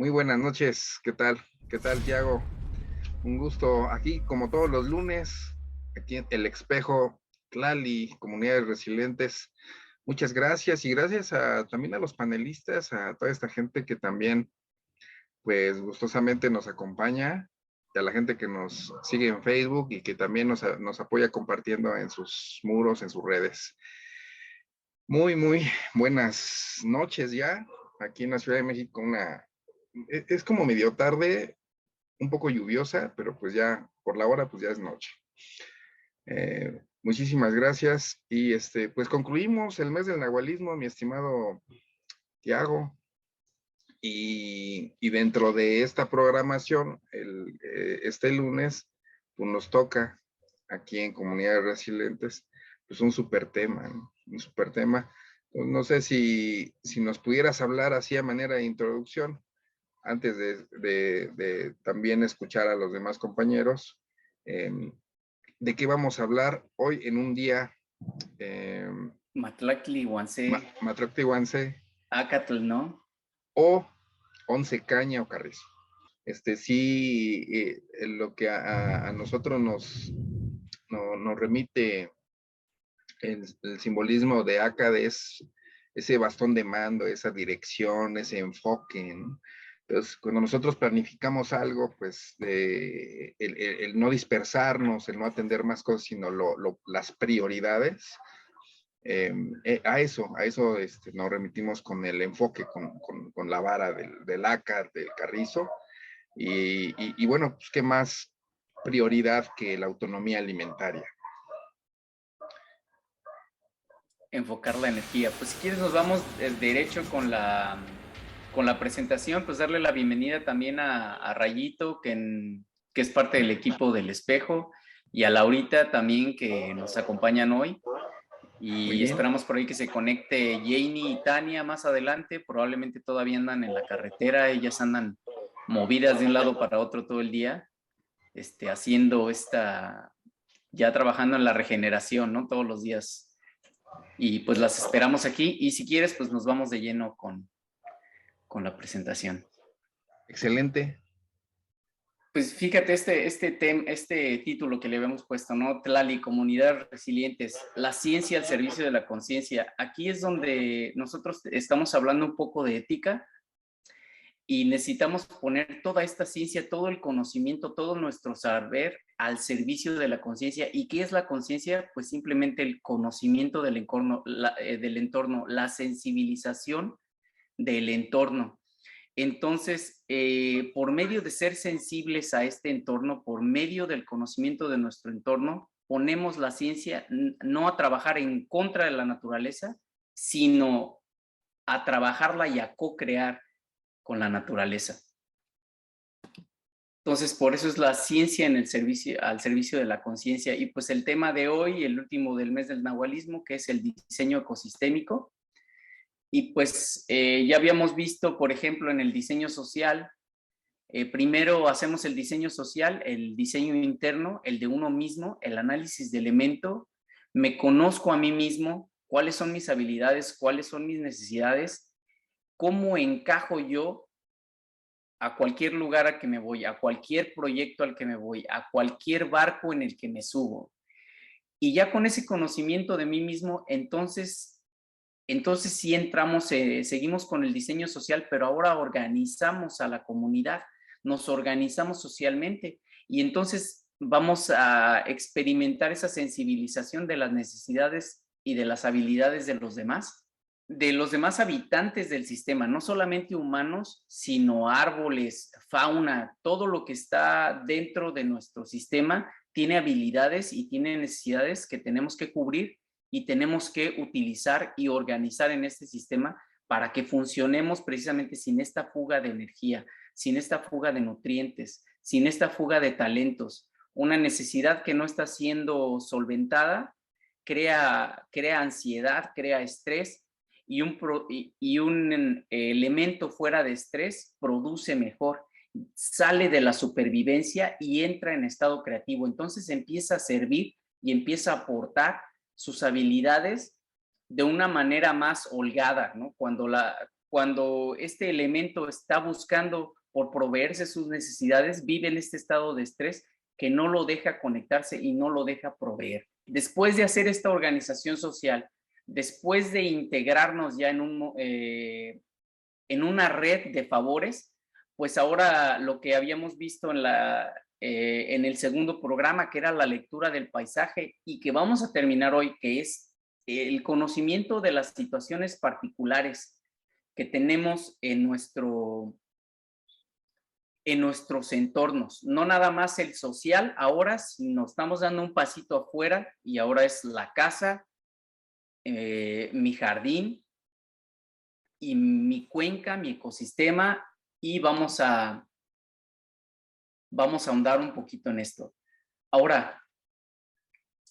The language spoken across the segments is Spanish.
Muy buenas noches, ¿qué tal? ¿Qué tal, Tiago? Un gusto aquí, como todos los lunes, aquí en El Espejo, Tlali, Comunidades Resilientes. Muchas gracias y gracias también a los panelistas, a toda esta gente que también, pues, gustosamente nos acompaña, y a la gente que nos sigue en Facebook y que también nos apoya compartiendo en sus muros, en sus redes. Muy buenas noches ya, aquí en la Ciudad de México, es como medio tarde, un poco lluviosa, pero pues ya por la hora pues ya es noche. Muchísimas gracias y pues concluimos el mes del nahualismo, mi estimado Tiago, y dentro de esta programación, este lunes, pues nos toca aquí en Comunidades Resilientes, pues un súper tema, ¿no? Un súper tema. Pues no sé si nos pudieras hablar así a manera de introducción, antes de también escuchar a los demás compañeros, eh, de qué vamos a hablar hoy en un día eh, Matlactli, Guancé, Matroctihuance Acatl, ¿no? o Once Caña o Carrizo. Sí, lo que a nosotros nos remite el simbolismo de ACAD es ese bastón de mando, esa dirección, ese enfoque, ¿no? Entonces, cuando nosotros planificamos algo, pues el no dispersarnos, el no atender más cosas, sino las prioridades, a eso nos remitimos con el enfoque, con la vara del ACA, del carrizo, y bueno, pues qué más prioridad que la autonomía alimentaria. Enfocar la energía. Pues si quieres nos vamos derecho con la presentación, pues darle la bienvenida también a Rayito, que es parte del equipo del Espejo, y a Laurita también, que nos acompañan hoy. Muy Y bien. esperamos por ahí que se conecte Janie y Tania más adelante. Probablemente todavía andan en la carretera, ellas andan movidas de un lado para otro todo el día, haciendo ya trabajando en la regeneración, ¿no? Todos los días. Y pues las esperamos aquí, y si quieres, pues nos vamos de lleno con la presentación. Excelente. Pues fíjate, este título que le habíamos puesto, ¿no? Tlali, Comunidades Resilientes, la ciencia al servicio de la conciencia. Aquí es donde nosotros estamos hablando un poco de ética y necesitamos poner toda esta ciencia, todo el conocimiento, todo nuestro saber al servicio de la conciencia. ¿Y qué es la conciencia? Pues simplemente el conocimiento del entorno, la sensibilización del entorno. Entonces, por medio de ser sensibles a este entorno, por medio del conocimiento de nuestro entorno, ponemos la ciencia no a trabajar en contra de la naturaleza, sino a trabajarla y a co-crear con la naturaleza. Entonces, por eso es la ciencia en el servicio, al servicio de la conciencia. Y pues el tema de hoy, el último del mes del nahualismo, que es el diseño ecosistémico. Y pues ya habíamos visto, por ejemplo, en el diseño social, primero hacemos el diseño social, el diseño interno, el de uno mismo, el análisis de elemento, me conozco a mí mismo, cuáles son mis habilidades, cuáles son mis necesidades, cómo encajo yo a cualquier lugar al que me voy, a cualquier proyecto al que me voy, a cualquier barco en el que me subo. Y ya con ese conocimiento de mí mismo, entonces sí entramos, seguimos con el diseño social, pero ahora organizamos a la comunidad, nos organizamos socialmente y entonces vamos a experimentar esa sensibilización de las necesidades y de las habilidades de los demás habitantes del sistema, no solamente humanos, sino árboles, fauna, todo lo que está dentro de nuestro sistema tiene habilidades y tiene necesidades que tenemos que cubrir y tenemos que utilizar y organizar en este sistema para que funcionemos precisamente sin esta fuga de energía, sin esta fuga de nutrientes, sin esta fuga de talentos. Una necesidad que no está siendo solventada crea ansiedad, crea estrés y un elemento fuera de estrés produce mejor, sale de la supervivencia y entra en estado creativo. Entonces empieza a servir y empieza a aportar sus habilidades de una manera más holgada, ¿no? cuando este elemento está buscando por proveerse sus necesidades, vive en este estado de estrés que no lo deja conectarse y no lo deja proveer. Después de hacer esta organización social, después de integrarnos ya en una red de favores, pues ahora lo que habíamos visto en el segundo programa, que era la lectura del paisaje, y que vamos a terminar hoy, que es el conocimiento de las situaciones particulares que tenemos en nuestros entornos, no nada más el social, ahora nos estamos dando un pasito afuera y ahora es la casa, mi jardín y mi cuenca, mi ecosistema, y vamos a ahondar un poquito en esto. Ahora,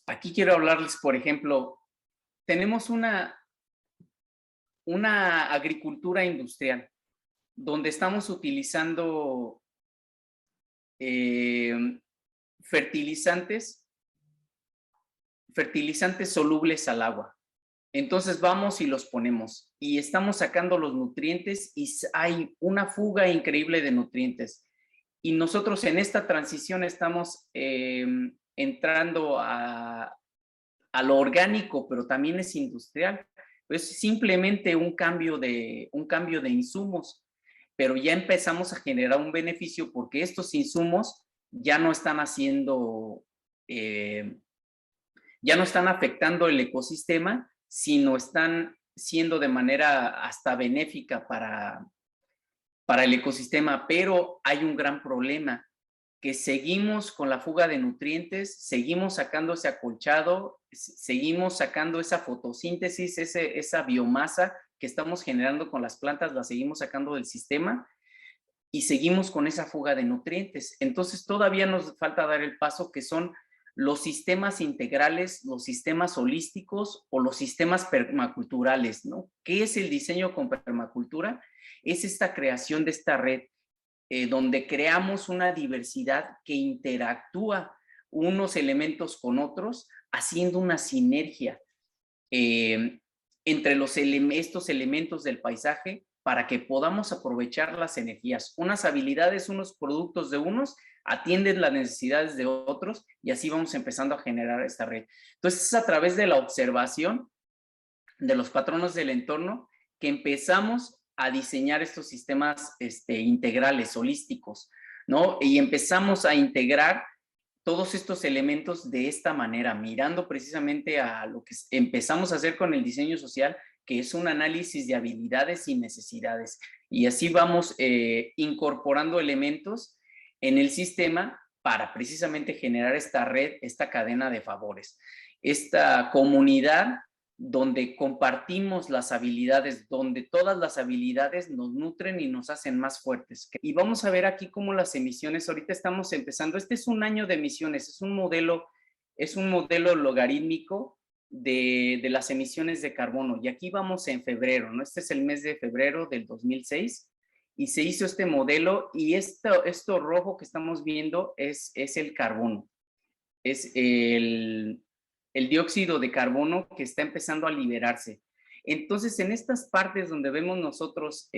aquí quiero hablarles, por ejemplo, tenemos una agricultura industrial donde estamos utilizando fertilizantes solubles al agua. Entonces vamos y los ponemos y estamos sacando los nutrientes y hay una fuga increíble de nutrientes. Y nosotros en esta transición estamos entrando a lo orgánico, pero también es industrial. Es simplemente un cambio de insumos, pero ya empezamos a generar un beneficio porque estos insumos ya no están haciendo, ya no están afectando el ecosistema, sino están siendo de manera hasta benéfica para el ecosistema, pero hay un gran problema, que seguimos con la fuga de nutrientes, seguimos sacando ese acolchado, seguimos sacando esa fotosíntesis, esa biomasa que estamos generando con las plantas, la seguimos sacando del sistema y seguimos con esa fuga de nutrientes. Entonces todavía nos falta dar el paso que son los sistemas integrales, los sistemas holísticos o los sistemas permaculturales, ¿no? ¿Qué es el diseño con permacultura? Es esta creación de esta red donde creamos una diversidad que interactúa unos elementos con otros, haciendo una sinergia entre estos elementos del paisaje para que podamos aprovechar las energías. Unas habilidades, unos productos de unos atienden las necesidades de otros y así vamos empezando a generar esta red. Entonces es a través de la observación de los patrones del entorno que empezamos a diseñar estos sistemas integrales, holísticos, ¿no? Y empezamos a integrar todos estos elementos de esta manera, mirando precisamente a lo que empezamos a hacer con el diseño social, que es un análisis de habilidades y necesidades. Y así vamos incorporando elementos en el sistema para precisamente generar esta red, esta cadena de favores, esta comunidad donde compartimos las habilidades, donde todas las habilidades nos nutren y nos hacen más fuertes. Y vamos a ver aquí cómo las emisiones, ahorita estamos empezando, este es un año de emisiones, es un modelo logarítmico de las emisiones de carbono. Y aquí vamos en febrero, ¿no? Este es el mes de febrero del 2006 y se hizo este modelo y esto rojo que estamos viendo es el carbono, es el dióxido de carbono que está empezando a liberarse. Entonces, en estas partes donde vemos nosotros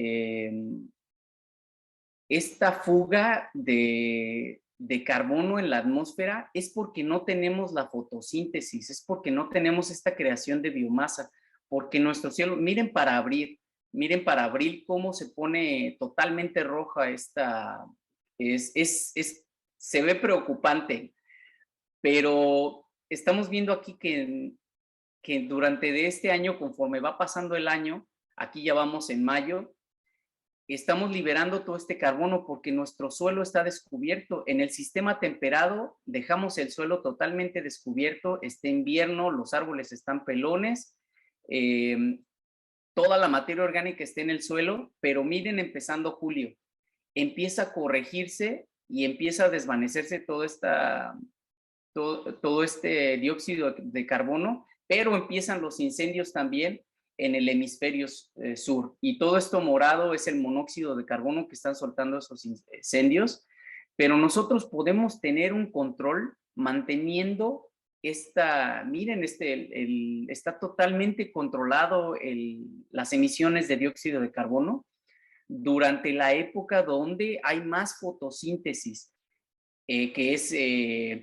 esta fuga de carbono en la atmósfera, es porque no tenemos la fotosíntesis, es porque no tenemos esta creación de biomasa, porque nuestro cielo, miren para abril cómo se pone totalmente roja esta, se ve preocupante, pero estamos viendo aquí que durante de este año, conforme va pasando el año, aquí ya vamos en mayo, estamos liberando todo este carbono porque nuestro suelo está descubierto. En el sistema temperado dejamos el suelo totalmente descubierto, está invierno, los árboles están pelones, toda la materia orgánica está en el suelo, pero miren, empezando julio, empieza a corregirse y empieza a desvanecerse todo este dióxido de carbono, pero empiezan los incendios también en el hemisferio sur. Y todo esto morado es el monóxido de carbono que están soltando esos incendios, pero nosotros podemos tener un control manteniendo miren, está totalmente controlado las emisiones de dióxido de carbono durante la época donde hay más fotosíntesis, que es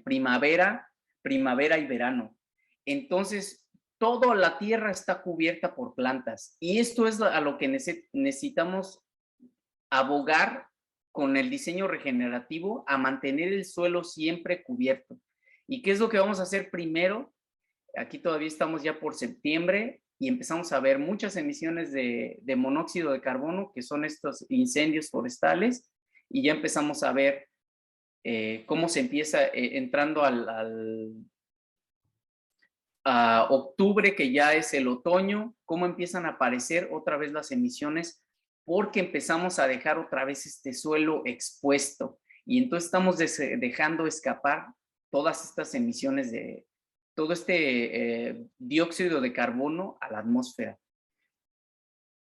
primavera y verano. Entonces, toda la tierra está cubierta por plantas y esto es a lo que necesitamos abogar con el diseño regenerativo, a mantener el suelo siempre cubierto. ¿Y qué es lo que vamos a hacer primero? Aquí todavía estamos ya por septiembre y empezamos a ver muchas emisiones de monóxido de carbono, que son estos incendios forestales, y ya empezamos a ver cómo se empieza entrando a octubre, que ya es el otoño, cómo empiezan a aparecer otra vez las emisiones, porque empezamos a dejar otra vez este suelo expuesto y entonces estamos dejando escapar todas estas emisiones de todo este dióxido de carbono a la atmósfera.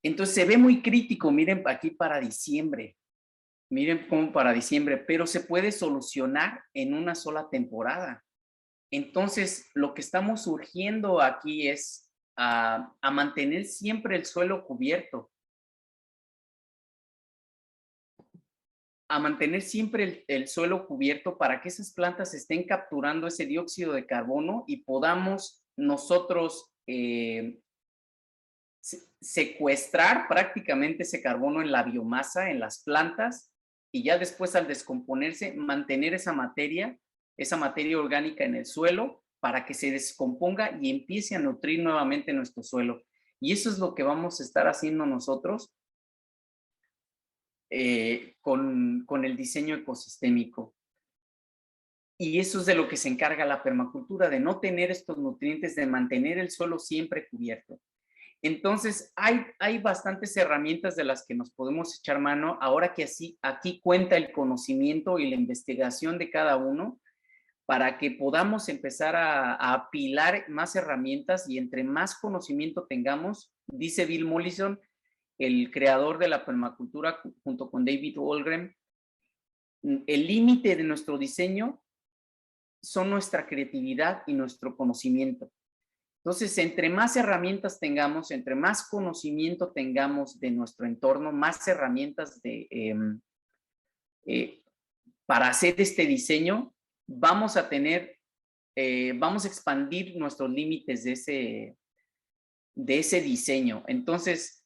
Entonces se ve muy crítico, miren aquí para diciembre, miren cómo para diciembre, pero se puede solucionar en una sola temporada. Entonces, lo que estamos urgiendo aquí es a mantener siempre el suelo cubierto, a mantener siempre el suelo cubierto para que esas plantas estén capturando ese dióxido de carbono y podamos nosotros secuestrar prácticamente ese carbono en la biomasa, en las plantas, y ya después al descomponerse, mantener esa materia orgánica en el suelo para que se descomponga y empiece a nutrir nuevamente nuestro suelo. Y eso es lo que vamos a estar haciendo nosotros con el diseño ecosistémico. Y eso es de lo que se encarga la permacultura, de no tener estos nutrientes, de mantener el suelo siempre cubierto. Entonces, hay bastantes herramientas de las que nos podemos echar mano, ahora que aquí cuenta el conocimiento y la investigación de cada uno, para que podamos empezar a apilar más herramientas y entre más conocimiento tengamos, dice Bill Mollison, el creador de la permacultura junto con David Wolgren, el límite de nuestro diseño son nuestra creatividad y nuestro conocimiento. Entonces, entre más herramientas tengamos, entre más conocimiento tengamos de nuestro entorno, más herramientas para hacer este diseño, vamos a expandir nuestros límites de ese diseño. Entonces,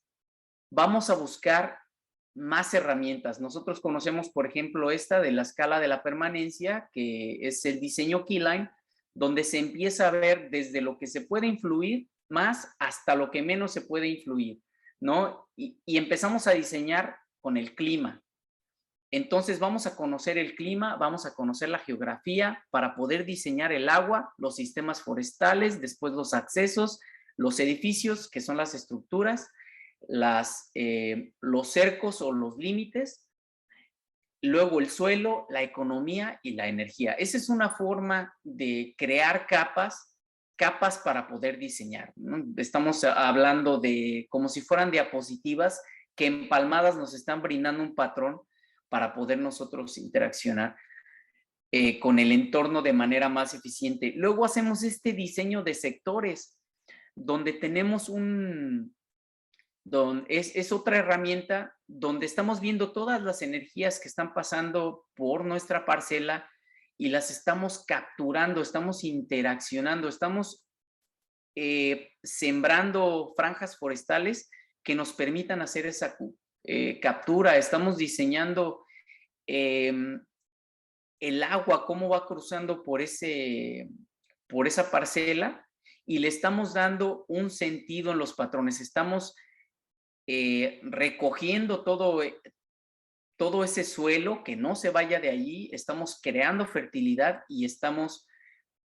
vamos a buscar más herramientas. Nosotros conocemos, por ejemplo, esta de la escala de la permanencia, que es el diseño Keyline, donde se empieza a ver desde lo que se puede influir más hasta lo que menos se puede influir, ¿no? Y empezamos a diseñar con el clima. Entonces vamos a conocer el clima, vamos a conocer la geografía para poder diseñar el agua, los sistemas forestales, después los accesos, los edificios, que son las estructuras, los cercos o los límites, luego el suelo, la economía y la energía. Esa es una forma de crear capas para poder diseñar, ¿no? Estamos hablando de como si fueran diapositivas que empalmadas nos están brindando un patrón para poder nosotros interaccionar con el entorno de manera más eficiente. Luego hacemos este diseño de sectores, donde tenemos es otra herramienta donde estamos viendo todas las energías que están pasando por nuestra parcela y las estamos capturando, estamos interaccionando, estamos sembrando franjas forestales que nos permitan hacer esa captura, estamos diseñando el agua, cómo va cruzando por esa parcela y le estamos dando un sentido en los patrones, estamos recogiendo todo ese suelo, que no se vaya de allí, estamos creando fertilidad y estamos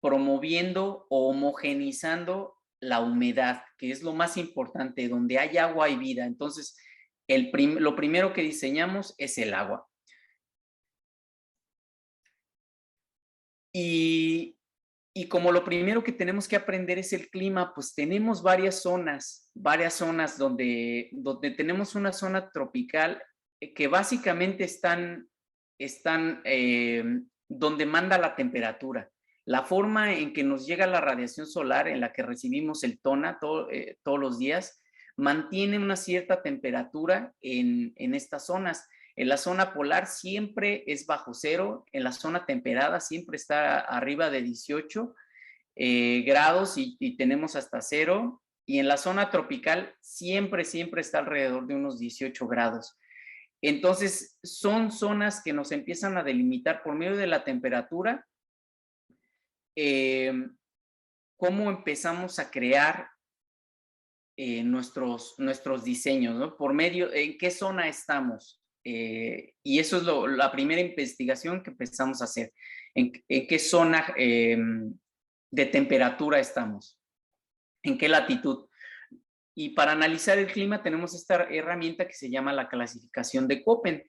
promoviendo o homogenizando la humedad, que es lo más importante, donde hay agua hay vida. Entonces, lo primero que diseñamos es el agua. Y como lo primero que tenemos que aprender es el clima, pues tenemos varias zonas donde tenemos una zona tropical que básicamente están donde manda la temperatura. La forma en que nos llega la radiación solar, en la que recibimos el TONA todos los días, mantiene una cierta temperatura en estas zonas. En la zona polar siempre es bajo cero, en la zona temperada siempre está arriba de 18 grados y tenemos hasta cero, y en la zona tropical siempre está alrededor de unos 18 grados. Entonces, son zonas que nos empiezan a delimitar por medio de la temperatura, cómo empezamos a crear nuestros diseños, ¿no? Por medio, en qué zona estamos. Y eso es la primera investigación que empezamos a hacer. En qué zona de temperatura estamos, en qué latitud. Y para analizar el clima tenemos esta herramienta que se llama la clasificación de Köppen,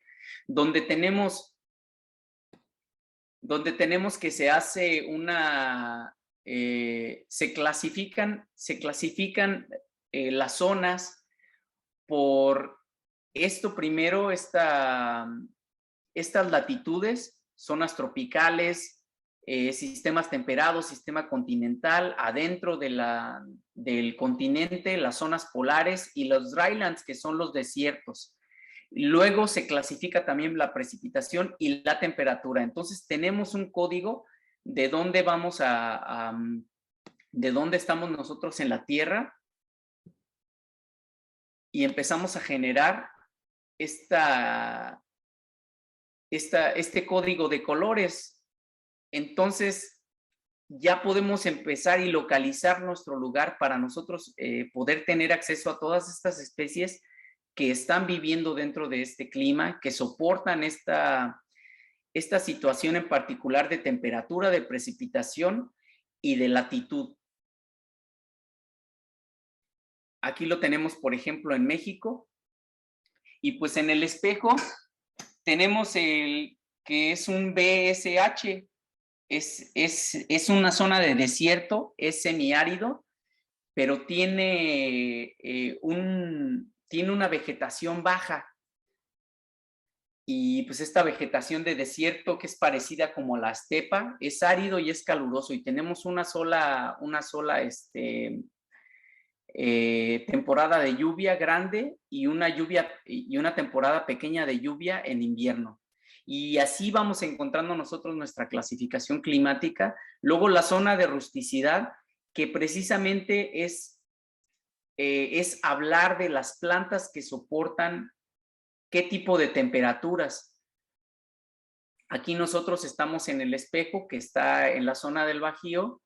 donde tenemos que se hace una, se clasifican las zonas por esto primero, estas latitudes, zonas tropicales, sistemas temperados, sistema continental, adentro del continente, las zonas polares y los drylands, que son los desiertos. Luego se clasifica también la precipitación y la temperatura. Entonces tenemos un código de dónde de dónde estamos nosotros en la Tierra, y empezamos a generar este código de colores. Entonces ya podemos empezar y localizar nuestro lugar para nosotros poder tener acceso a todas estas especies que están viviendo dentro de este clima, que soportan esta situación en particular de temperatura, de precipitación y de latitud. Aquí lo tenemos, por ejemplo, en México. Y pues en el espejo tenemos el que es un BSH. Es una zona de desierto, es semiárido, pero tiene una vegetación baja. Y pues esta vegetación de desierto, que es parecida como la estepa, es árido y es caluroso, y tenemos una sola temporada de lluvia grande y una temporada pequeña de lluvia en invierno. Y así vamos encontrando nosotros nuestra clasificación climática. Luego la zona de rusticidad, que precisamente es hablar de las plantas que soportan qué tipo de temperaturas. Aquí nosotros estamos en el espejo, que está en la zona del Bajío,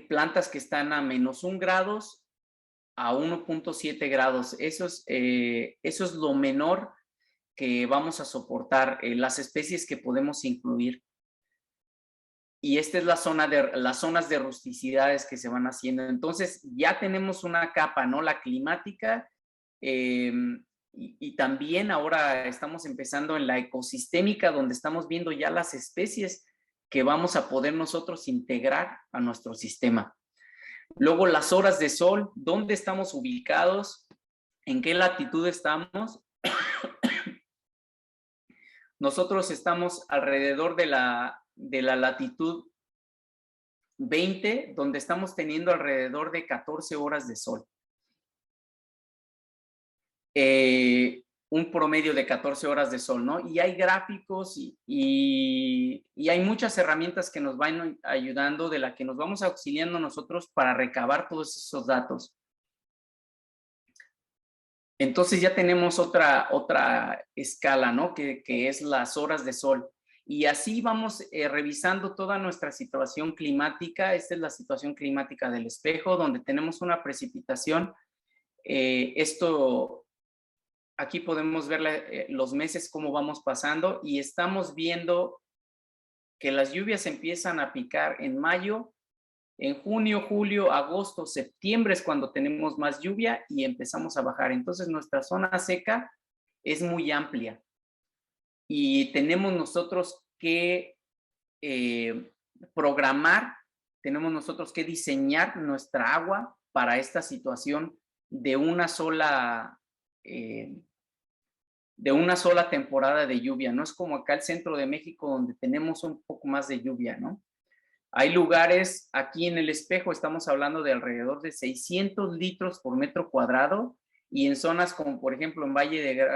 plantas que están a -1 grados a 1.7 grados. Eso es lo menor que vamos a soportar, las especies que podemos incluir. Y esta es las zonas de rusticidades que se van haciendo. Entonces ya tenemos una capa, ¿no? La climática, y también ahora estamos empezando en la ecosistémica, donde estamos viendo ya las especies que vamos a poder nosotros integrar a nuestro sistema. Luego las horas de sol, dónde estamos ubicados, en qué latitud estamos. Nosotros estamos alrededor de la latitud 20, donde estamos teniendo alrededor de 14 horas de sol. Un promedio de 14 horas de sol, ¿no? Y hay gráficos y hay muchas herramientas que nos van ayudando, de la que nos vamos auxiliando nosotros para recabar todos esos datos. Entonces ya tenemos otra escala, ¿no? Que es las horas de sol. Y así vamos revisando toda nuestra situación climática. Esta es la situación climática del espejo, donde tenemos una precipitación. Aquí podemos ver los meses, cómo vamos pasando, y estamos viendo que las lluvias empiezan a picar en mayo. En junio, julio, agosto, septiembre es cuando tenemos más lluvia y empezamos a bajar. Entonces nuestra zona seca es muy amplia y tenemos nosotros que programar, tenemos nosotros que diseñar nuestra agua para esta situación de una sola temporada de lluvia. No es como acá el centro de México, donde tenemos un poco más de lluvia, ¿no? Hay lugares, aquí en El Espejo estamos hablando de alrededor de 600 litros por metro cuadrado, y en zonas como por ejemplo en Valle de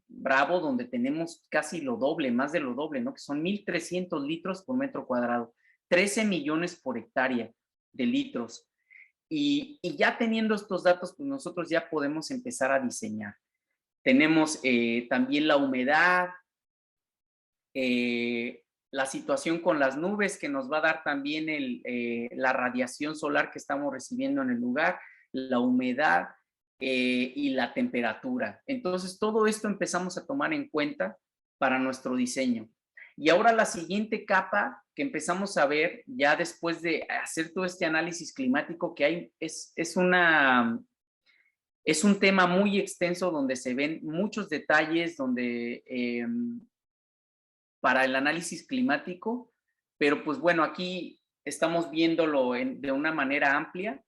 Bravo, donde tenemos casi lo doble, más de lo doble, ¿no? Que son 1,300 litros por metro cuadrado, 13 millones por hectárea de litros. Y ya teniendo estos datos, pues nosotros ya podemos empezar a diseñar. Tenemos también la humedad, la situación con las nubes que nos va a dar también la radiación solar que estamos recibiendo en el lugar, la humedad y la temperatura. Entonces, todo esto empezamos a tomar en cuenta para nuestro diseño. Y ahora la siguiente capa que empezamos a ver, ya después de hacer todo este análisis climático que hay, es un tema muy extenso donde se ven muchos detalles, donde para el análisis climático, pero pues bueno, aquí estamos viéndolo de una manera amplia,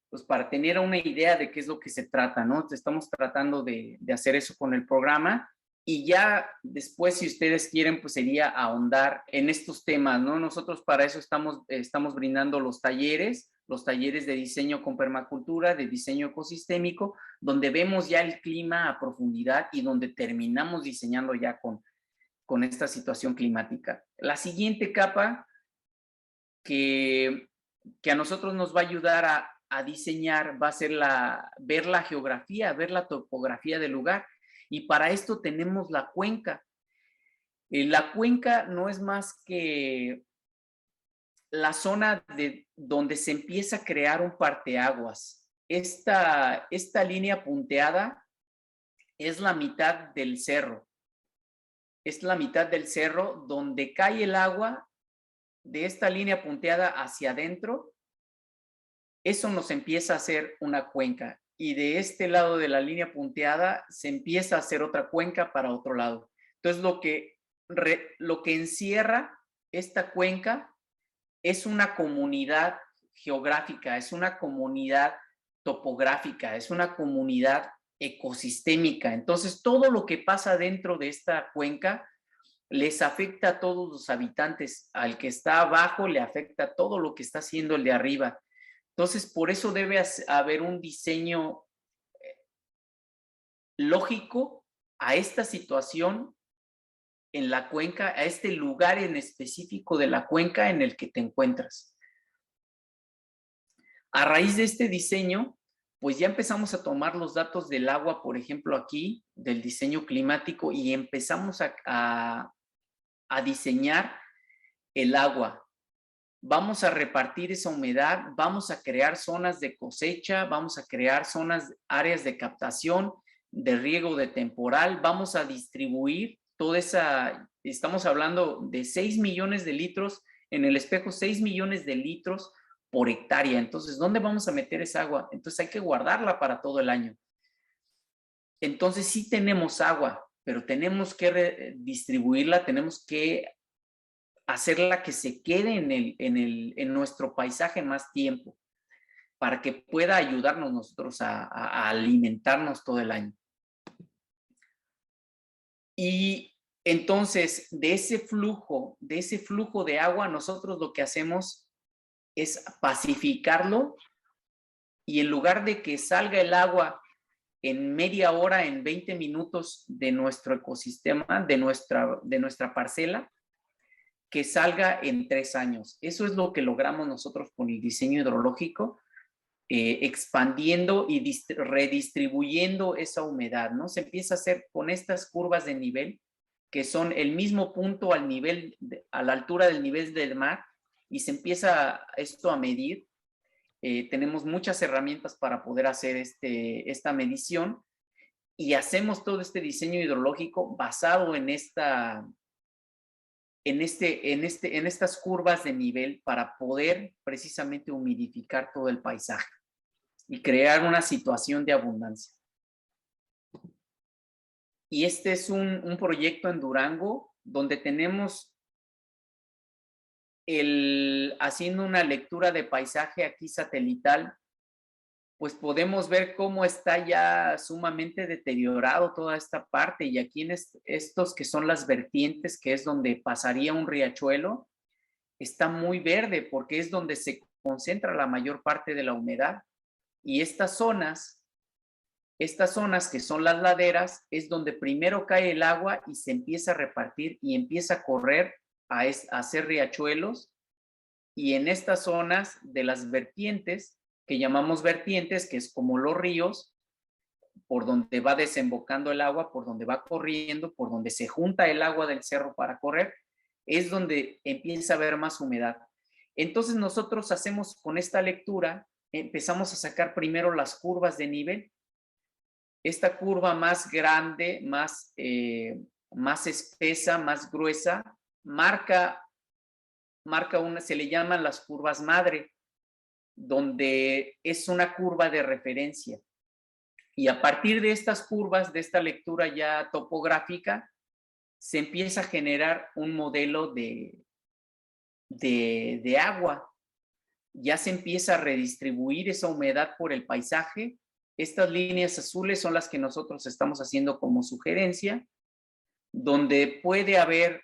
pues para tener una idea de qué es lo que se trata, ¿no? Estamos tratando de hacer eso con el programa, y ya después, si ustedes quieren, pues sería ahondar en estos temas, ¿no? Nosotros para eso estamos brindando los talleres de diseño con permacultura, de diseño ecosistémico, donde vemos ya el clima a profundidad y donde terminamos diseñando ya con esta situación climática. La siguiente capa que a nosotros nos va a ayudar a diseñar va a ser ver la geografía, ver la topografía del lugar. Y para esto tenemos la cuenca. La cuenca no es más que la zona donde se empieza a crear un parteaguas. Esta línea punteada es la mitad del cerro. Es la mitad del cerro donde cae el agua de esta línea punteada hacia adentro. Eso nos empieza a hacer una cuenca, y de este lado de la línea punteada se empieza a hacer otra cuenca para otro lado. Entonces lo que encierra esta cuenca es una comunidad geográfica, es una comunidad topográfica, es una comunidad ecosistémica. Entonces todo lo que pasa dentro de esta cuenca les afecta a todos los habitantes. Al que está abajo le afecta todo lo que está haciendo el de arriba. Entonces, por eso debe haber un diseño lógico a esta situación en la cuenca, a este lugar en específico de la cuenca en el que te encuentras. A raíz de este diseño, pues ya empezamos a tomar los datos del agua, por ejemplo, aquí, del diseño climático, y empezamos a diseñar el agua. Vamos a repartir esa humedad, vamos a crear zonas de cosecha, vamos a crear áreas de captación, de riego de temporal, vamos a distribuir toda estamos hablando de 6 millones de litros, en El Espejo 6 millones de litros por hectárea. Entonces, ¿dónde vamos a meter esa agua? Entonces hay que guardarla para todo el año. Entonces sí tenemos agua, pero tenemos que distribuirla, tenemos que hacerla que se quede en nuestro paisaje más tiempo, para que pueda ayudarnos nosotros a alimentarnos todo el año. Y entonces, de ese flujo de agua, nosotros lo que hacemos es pacificarlo, y en lugar de que salga el agua en media hora, en 20 minutos de nuestro ecosistema, de nuestra parcela, que salga en 3 años. Eso es lo que logramos nosotros con el diseño hidrológico, expandiendo y redistribuyendo esa humedad, ¿no? Se empieza a hacer con estas curvas de nivel, que son el mismo punto a la altura del nivel del mar, y se empieza esto a medir. Tenemos muchas herramientas para poder hacer esta medición, y hacemos todo este diseño hidrológico basado en estas curvas de nivel, para poder precisamente humidificar todo el paisaje y crear una situación de abundancia. Y este es un proyecto en Durango, donde tenemos haciendo una lectura de paisaje aquí satelital, pues podemos ver cómo está ya sumamente deteriorado toda esta parte. Y aquí en estos que son las vertientes, que es donde pasaría un riachuelo, está muy verde porque es donde se concentra la mayor parte de la humedad. Y estas zonas que son las laderas, es donde primero cae el agua y se empieza a repartir y empieza a correr a hacer riachuelos. Y en estas zonas de las vertientes, que llamamos vertientes, que es como los ríos, por donde va desembocando el agua, por donde va corriendo, por donde se junta el agua del cerro para correr, es donde empieza a haber más humedad. Entonces nosotros hacemos con esta lectura, empezamos a sacar primero las curvas de nivel. Esta curva más grande, más espesa, más gruesa, marca una, se le llaman las curvas madre, donde es una curva de referencia. Y a partir de estas curvas, de esta lectura ya topográfica, se empieza a generar un modelo de agua. Ya se empieza a redistribuir esa humedad por el paisaje. Estas líneas azules son las que nosotros estamos haciendo como sugerencia, donde puede haber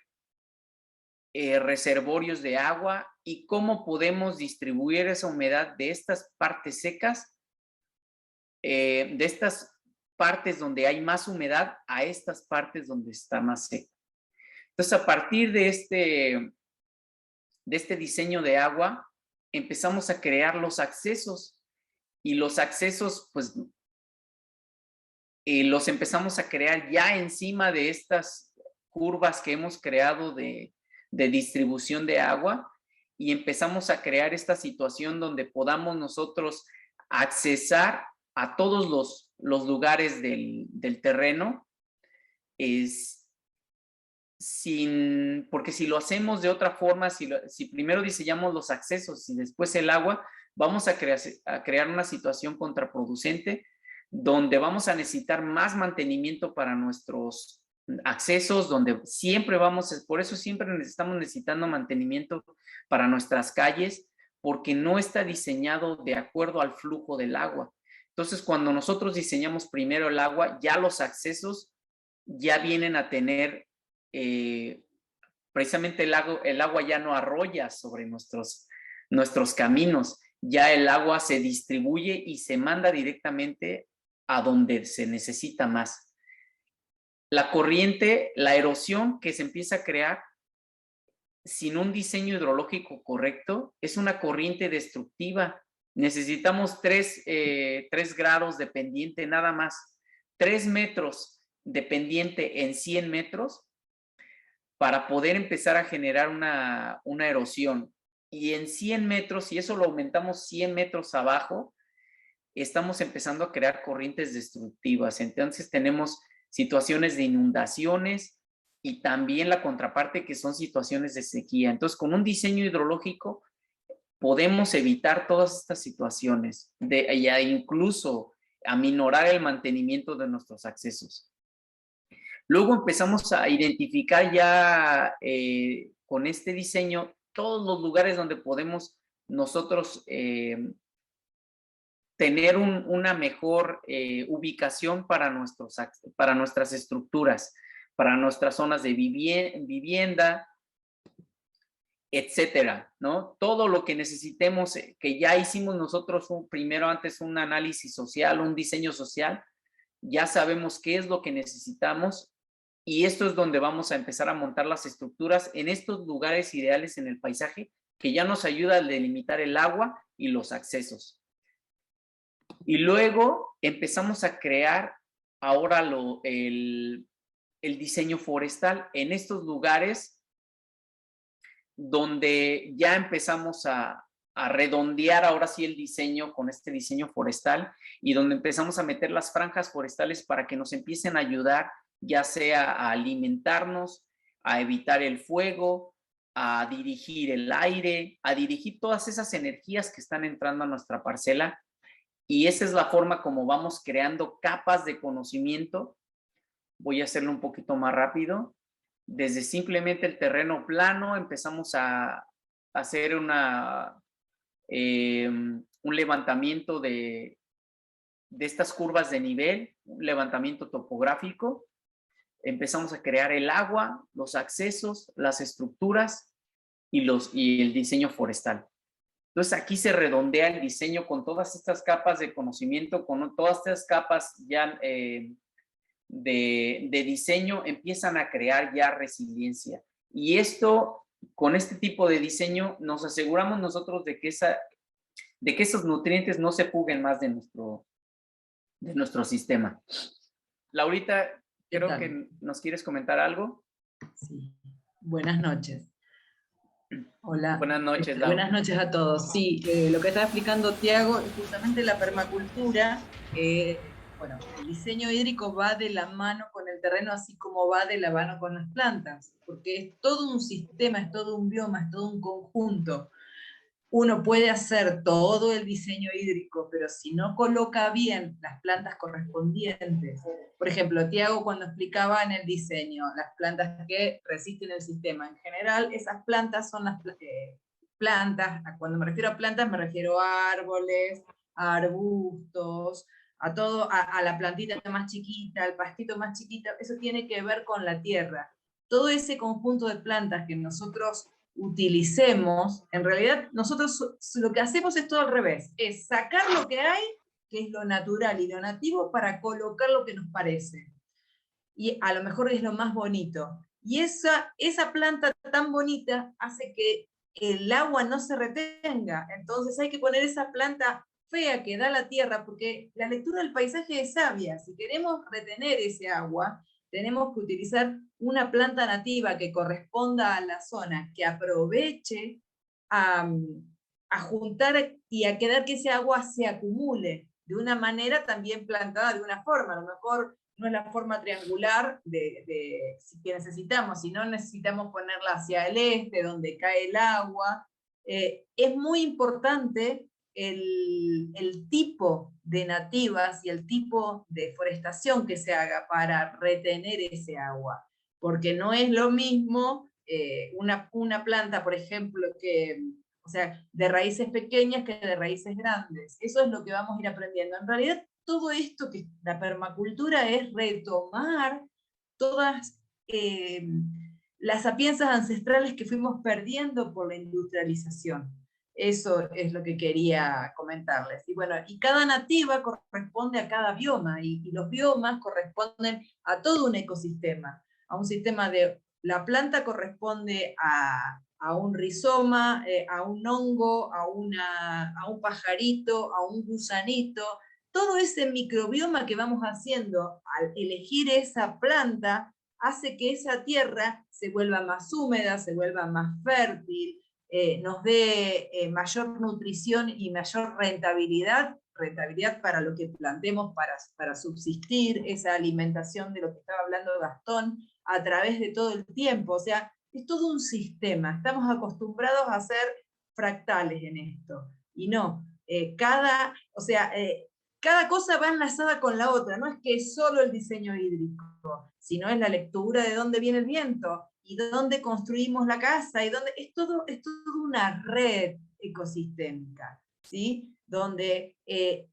reservorios de agua y cómo podemos distribuir esa humedad de estas partes secas, de estas partes donde hay más humedad a estas partes donde está más seco. Entonces, a partir de este diseño de agua, empezamos a crear los accesos y los accesos, pues, los empezamos a crear ya encima de estas curvas que hemos creado de distribución de agua y empezamos a crear esta situación donde podamos nosotros accesar a todos los lugares del terreno, porque si lo hacemos de otra forma, si primero diseñamos los accesos y después el agua, vamos a crear una situación contraproducente donde vamos a necesitar más mantenimiento para nuestros accesos, donde siempre por eso siempre estamos necesitando mantenimiento para nuestras calles, porque no está diseñado de acuerdo al flujo del agua. Entonces, cuando nosotros diseñamos primero el agua, ya los accesos ya vienen a tener, precisamente el agua ya no arrolla sobre nuestros caminos, ya el agua se distribuye y se manda directamente a donde se necesita más. La corriente, la erosión que se empieza a crear sin un diseño hidrológico correcto es una corriente destructiva. Necesitamos 3 grados de pendiente nada más, 3 metros de pendiente en 100 metros para poder empezar a generar una erosión. Y en 100 metros, si eso lo aumentamos 100 metros abajo, estamos empezando a crear corrientes destructivas. Entonces tenemos situaciones de inundaciones y también la contraparte que son situaciones de sequía. Entonces, con un diseño hidrológico podemos evitar todas estas situaciones, ya incluso aminorar el mantenimiento de nuestros accesos. Luego empezamos a identificar ya con este diseño todos los lugares donde podemos nosotros tener una mejor ubicación para nuestras estructuras, para nuestras zonas de vivienda, etcétera, ¿no? Todo lo que necesitemos, que ya hicimos nosotros primero antes un análisis social, un diseño social, ya sabemos qué es lo que necesitamos y esto es donde vamos a empezar a montar las estructuras en estos lugares ideales en el paisaje que ya nos ayuda a delimitar el agua y los accesos. Y luego empezamos a crear ahora el diseño forestal en estos lugares donde ya empezamos a redondear ahora sí el diseño con este diseño forestal y donde empezamos a meter las franjas forestales para que nos empiecen a ayudar, ya sea a alimentarnos, a evitar el fuego, a dirigir el aire, a dirigir todas esas energías que están entrando a nuestra parcela. Y esa es la forma como vamos creando capas de conocimiento. Voy a hacerlo un poquito más rápido. Desde simplemente el terreno plano empezamos a hacer un levantamiento de estas curvas de nivel, un levantamiento topográfico. Empezamos a crear el agua, los accesos, las estructuras y el diseño forestal. Entonces aquí se redondea el diseño con todas estas capas de conocimiento, con todas estas capas ya de diseño, empiezan a crear ya resiliencia. Y esto, con este tipo de diseño, nos aseguramos nosotros de que esos nutrientes no se fuguen más de nuestro sistema. Laurita, creo que nos quieres comentar algo. Sí. Buenas noches. Hola. Buenas noches, Laura. Buenas noches a todos. Sí, lo que estaba explicando Tiago es justamente la permacultura. Bueno, el diseño hídrico va de la mano con el terreno, así como va de la mano con las plantas, porque es todo un sistema, es todo un bioma, es todo un conjunto. Uno puede hacer todo el diseño hídrico, pero si no coloca bien las plantas correspondientes, por ejemplo, Tiago cuando explicaba en el diseño, las plantas que resisten el sistema, en general esas plantas son las plantas, cuando me refiero a plantas me refiero a árboles, a arbustos, a todo, a la plantita más chiquita, al pastito más chiquito, eso tiene que ver con la tierra. Todo ese conjunto de plantas que nosotros utilicemos, en realidad nosotros lo que hacemos es todo al revés, es sacar lo que hay, que es lo natural y lo nativo, para colocar lo que nos parece. Y a lo mejor es lo más bonito. Y esa planta tan bonita hace que el agua no se retenga. Entonces hay que poner esa planta fea que da la tierra, porque la lectura del paisaje es sabia. Si queremos retener ese agua, tenemos que utilizar una planta nativa que corresponda a la zona, que aproveche a juntar y a quedar que ese agua se acumule de una manera también plantada de una forma. A lo mejor no es la forma triangular que necesitamos, sino necesitamos ponerla hacia el este, donde cae el agua. Es muy importante el tipo de nativas y el tipo de forestación que se haga para retener ese agua, porque no es lo mismo una planta, por ejemplo, o sea, de raíces pequeñas que de raíces grandes. Eso es lo que vamos a ir aprendiendo. En realidad, todo esto que la permacultura es retomar todas las sapienzas ancestrales que fuimos perdiendo por la industrialización. Eso es lo que quería comentarles. Y bueno, y cada nativa corresponde a cada bioma, y los biomas corresponden a todo un ecosistema, a un sistema de... La planta corresponde a un rizoma, a un hongo, a un pajarito, a un gusanito. Todo ese microbioma que vamos haciendo al elegir esa planta hace que esa tierra se vuelva más húmeda, se vuelva más fértil, nos dé mayor nutrición y mayor rentabilidad para lo que plantemos para subsistir, esa alimentación de lo que estaba hablando Gastón, a través de todo el tiempo. O sea, es todo un sistema. Estamos acostumbrados a hacer fractales en esto, y no, cada cosa va enlazada con la otra. No es que es solo el diseño hídrico, sino es la lectura de dónde viene el viento, y dónde construimos la casa, y dónde, es todo una red ecosistémica, ¿sí? Donde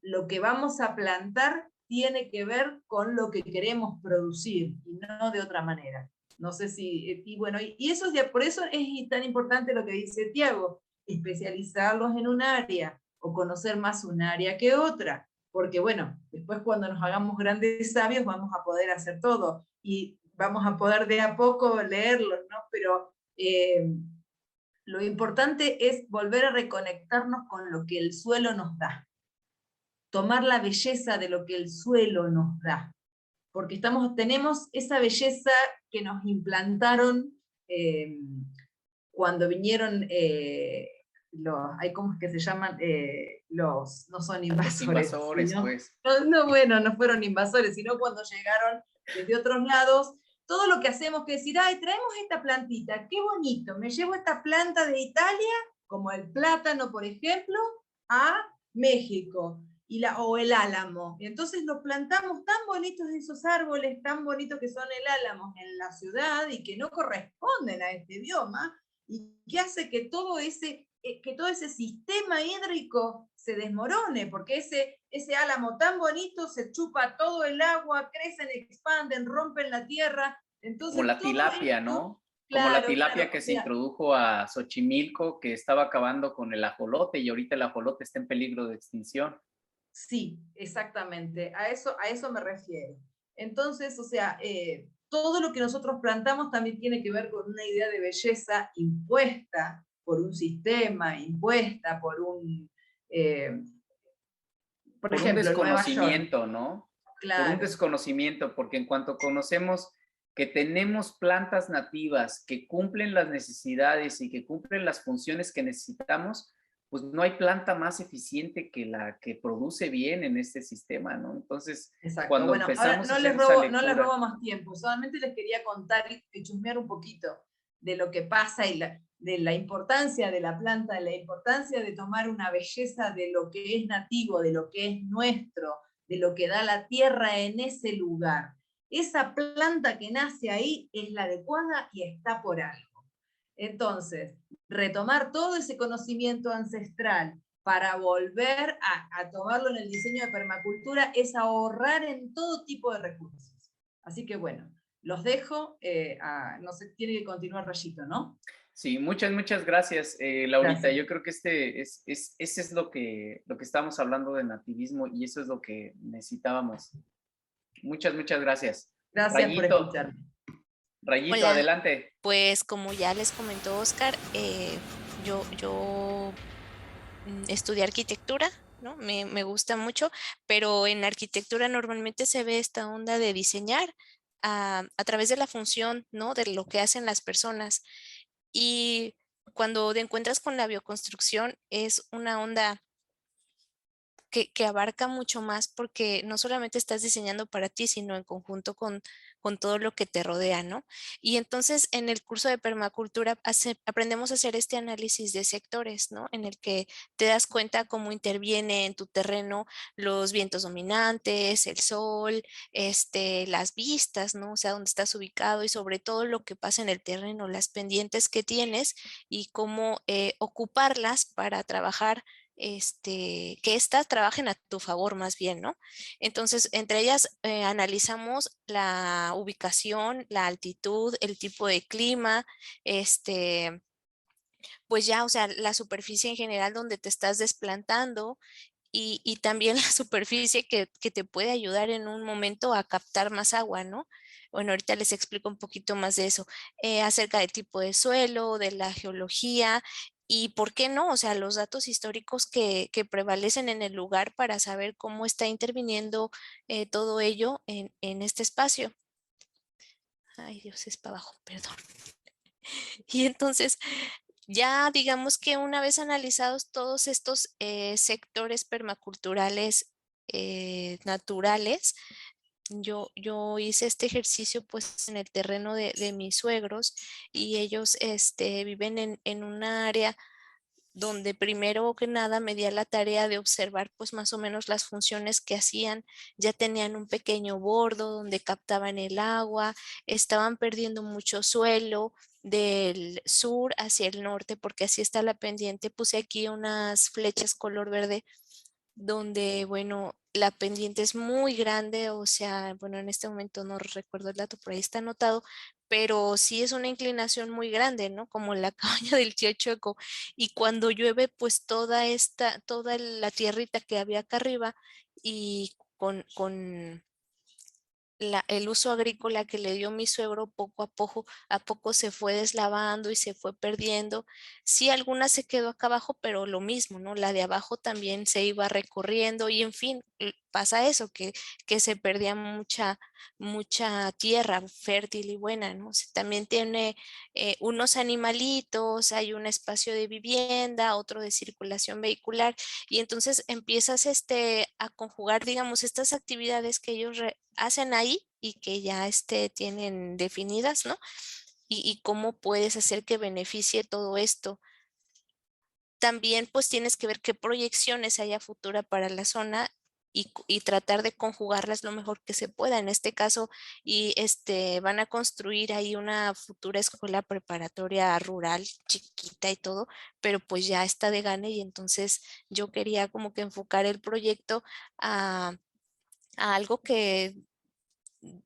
lo que vamos a plantar tiene que ver con lo que queremos producir, y no de otra manera. No sé si, y bueno, y eso, por eso es tan importante lo que dice Tiago, especializarlos en un área, o conocer más un área que otra, porque bueno, después cuando nos hagamos grandes sabios vamos a poder hacer todo, y vamos a poder de a poco leerlos, ¿no? Pero lo importante es volver a reconectarnos con lo que el suelo nos da, tomar la belleza de lo que el suelo nos da, porque tenemos esa belleza que nos implantaron cuando vinieron ¿cómo es que se llaman? No son invasores. Los invasores, sino, pues. No fueron invasores, sino cuando llegaron desde otros lados. Todo lo que hacemos que decir, ay, traemos esta plantita, qué bonito, me llevo esta planta de Italia, como el plátano, por ejemplo, a México, o el álamo. Y entonces los plantamos tan bonitos esos árboles, tan bonitos que son el álamo en la ciudad, y que no corresponden a este bioma, y que hace que todo ese sistema hídrico se desmorone, porque ese álamo tan bonito se chupa todo el agua, crecen, expanden, rompen la tierra. Entonces, como la tilapia, ¿no? como la Claro, tilapia claro, que o se sea, introdujo a Xochimilco, que estaba acabando con el ajolote y ahorita el ajolote está en peligro de extinción. sí, exactamente, a eso me refiero. Entonces, o sea, todo lo que nosotros plantamos también tiene que ver con una idea de belleza impuesta por un sistema, impuesta eh, por Por un ejemplo, en Nueva York. desconocimiento, ¿no? Por un Claro, desconocimiento, porque en cuanto conocemos que tenemos plantas nativas que cumplen las necesidades y que cumplen las funciones que necesitamos, pues no hay planta más eficiente que la que produce bien en este sistema, ¿no? Entonces, exacto. cuando Bueno, ahora empezamos a hacer esa no les lectura, robo más tiempo, solamente les quería contar y chusmear un poquito de lo que pasa y de la importancia de la planta, de la importancia de tomar una belleza de lo que es nativo, de lo que es nuestro, de lo que da la tierra en ese lugar. Esa planta que nace ahí es la adecuada y está por algo. Entonces, retomar todo ese conocimiento ancestral para volver a tomarlo en el diseño de permacultura es ahorrar en todo tipo de recursos. Así que bueno, los dejo, no sé, tiene que continuar Rayito, ¿no? sí, muchas gracias, Laurita. Gracias. Yo creo que ese es lo que estamos hablando de nativismo y eso es lo que necesitábamos. Muchas gracias. Gracias por Rayito, escucharme. Rayito, Hola, adelante. pues como ya les comentó Oscar, yo estudié arquitectura, ¿no? Me gusta mucho, pero en arquitectura normalmente se ve esta onda de diseñar a través de la función, ¿no? De lo que hacen las personas. Y cuando te encuentras con la bioconstrucción es una onda que abarca mucho más porque no solamente estás diseñando para ti, sino en conjunto con todo lo que te rodea, ¿no? Y entonces en el curso de permacultura aprendemos a hacer este análisis de sectores, ¿no? En el que te das cuenta cómo interviene en tu terreno los vientos dominantes, el sol, las vistas, ¿no? O sea, dónde estás ubicado y sobre todo lo que pasa en el terreno, las pendientes que tienes y cómo ocuparlas para trabajar que éstas trabajen a tu favor más bien, ¿no? Entonces, entre ellas analizamos la ubicación, la altitud, el tipo de clima, pues ya, o sea, la superficie en general donde te estás desplantando y también la superficie que te puede ayudar en un momento a captar más agua, ¿no? Bueno, ahorita les explico un poquito más de eso, acerca del tipo de suelo, de la geología y por qué no, o sea, los datos históricos que prevalecen en el lugar para saber cómo está interviniendo todo ello en este espacio. Ay, Dios, es para abajo, perdón. Y entonces, ya digamos que una vez analizados todos estos sectores permaculturales naturales, yo hice este ejercicio pues en el terreno de mis suegros y ellos viven en una área donde primero que nada me di a la tarea de observar pues más o menos las funciones que hacían. Ya tenían un pequeño bordo donde captaban el agua, estaban perdiendo mucho suelo del sur hacia el norte porque así está la pendiente. Puse aquí unas flechas color verde donde, bueno, la pendiente es muy grande, o sea, bueno, en este momento no recuerdo el dato, por ahí está anotado, pero sí es una inclinación muy grande, ¿no? Como la cabaña del Tío Chueco. Y cuando llueve, pues toda la tierrita que había acá arriba y con el uso agrícola que le dio mi suegro a poco se fue deslavando y se fue perdiendo. Sí, alguna se quedó acá abajo, pero lo mismo, ¿no? La de abajo también se iba recorriendo y en fin, pasa eso, que se perdía mucha tierra fértil y buena, ¿no? También tiene unos animalitos, hay un espacio de vivienda, otro de circulación vehicular y entonces empiezas a conjugar, digamos, estas actividades que ellos hacen ahí y que ya tienen definidas, ¿no? Y cómo puedes hacer que beneficie todo esto. También pues tienes que ver qué proyecciones hay a futura para la zona y tratar de conjugarlas lo mejor que se pueda. En este caso, y van a construir ahí una futura escuela preparatoria rural chiquita y todo, pero pues ya está de gane y entonces yo quería como que enfocar el proyecto a algo que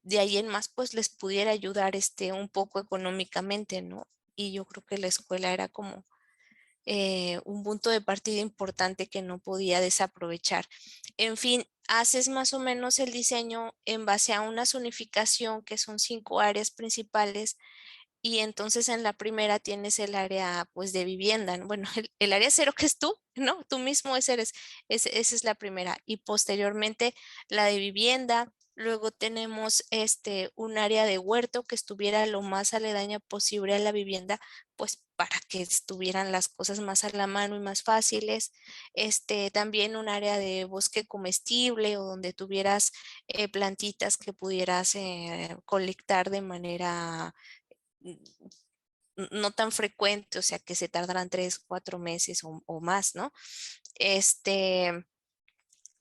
de ahí en más pues les pudiera ayudar un poco económicamente, ¿no? Y yo creo que la escuela era como un punto de partida importante que no podía desaprovechar. En fin, haces más o menos el diseño en base a una zonificación que son 5 áreas principales y entonces en la primera tienes el área pues de vivienda, ¿no? Bueno, el área cero que es tú, ¿no? Tú mismo esa es la primera y posteriormente la de vivienda. Luego tenemos un área de huerto que estuviera lo más aledaña posible a la vivienda, pues para que estuvieran las cosas más a la mano y más fáciles. También un área de bosque comestible o donde tuvieras plantitas que pudieras colectar de manera no tan frecuente, o sea que se tardarán 3, 4 meses o más, ¿no?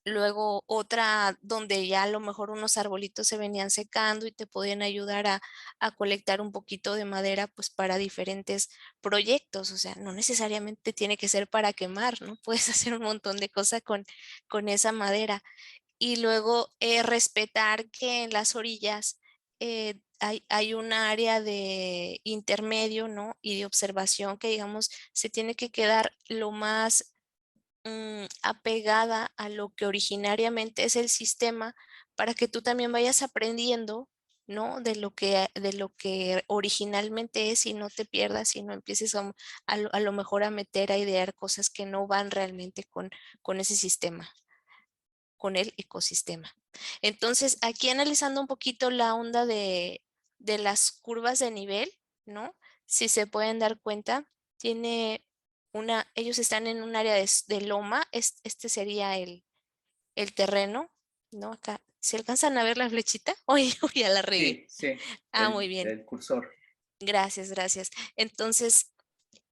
Luego otra donde ya a lo mejor unos arbolitos se venían secando y te podían ayudar a colectar un poquito de madera pues para diferentes proyectos, o sea, no necesariamente tiene que ser para quemar, ¿no? Puedes hacer un montón de cosas con esa madera. Y luego respetar que en las orillas hay un área de intermedio, ¿no? Y de observación que, digamos, se tiene que quedar lo más apegada a lo que originariamente es el sistema para que tú también vayas aprendiendo, ¿no? De lo que originalmente es y no te pierdas y no empieces a lo mejor a meter, a idear cosas que no van realmente con ese sistema, con el ecosistema. Entonces, aquí analizando un poquito la onda de las curvas de nivel, ¿no? Si se pueden dar cuenta, tiene ellos están en un área de loma, este sería el terreno, ¿no? Acá, ¿se alcanzan a ver la flechita? Oye, ya la regué. Sí, sí, Ah, muy bien. el cursor. Gracias, gracias. Entonces,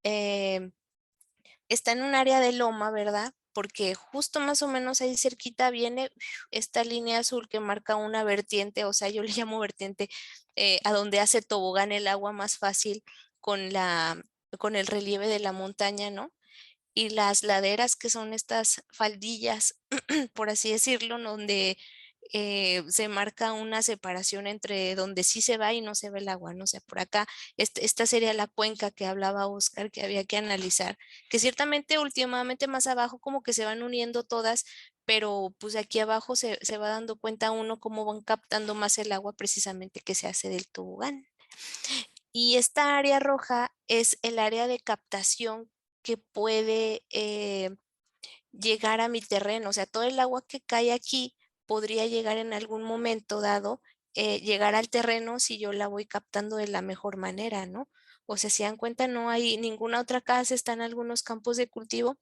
está en un área de loma, ¿verdad? Porque justo más o menos ahí cerquita viene esta línea azul que marca una vertiente, o sea, yo le llamo vertiente a donde hace tobogán el agua más fácil con con el relieve de la montaña, ¿no? Y las laderas que son estas faldillas, por así decirlo, donde se marca una separación entre donde sí se va y no se ve el agua, ¿no? O sea, por acá, esta sería la cuenca que hablaba Oscar, que había que analizar, que ciertamente últimamente más abajo como que se van uniendo todas, pero pues aquí abajo se va dando cuenta uno cómo van captando más el agua precisamente que se hace del tobogán. Y esta área roja es el área de captación que puede llegar a mi terreno. O sea, todo el agua que cae aquí podría llegar en algún momento dado, llegar al terreno si yo la voy captando de la mejor manera, ¿no? O sea, si dan cuenta, no hay ninguna otra casa, están algunos campos de cultivo,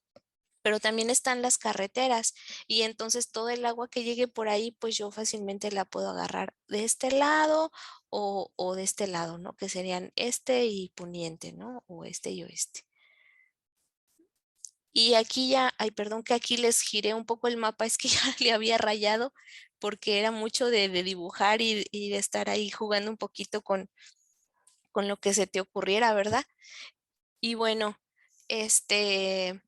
pero también están las carreteras y entonces todo el agua que llegue por ahí, pues yo fácilmente la puedo agarrar de este lado o de este lado, ¿no? Que serían este y poniente, ¿no? O este y oeste. Y aquí ya, ay, perdón que aquí les giré un poco el mapa, es que ya le había rayado porque era mucho de dibujar y de estar ahí jugando un poquito con lo que se te ocurriera, ¿verdad? Y bueno, este,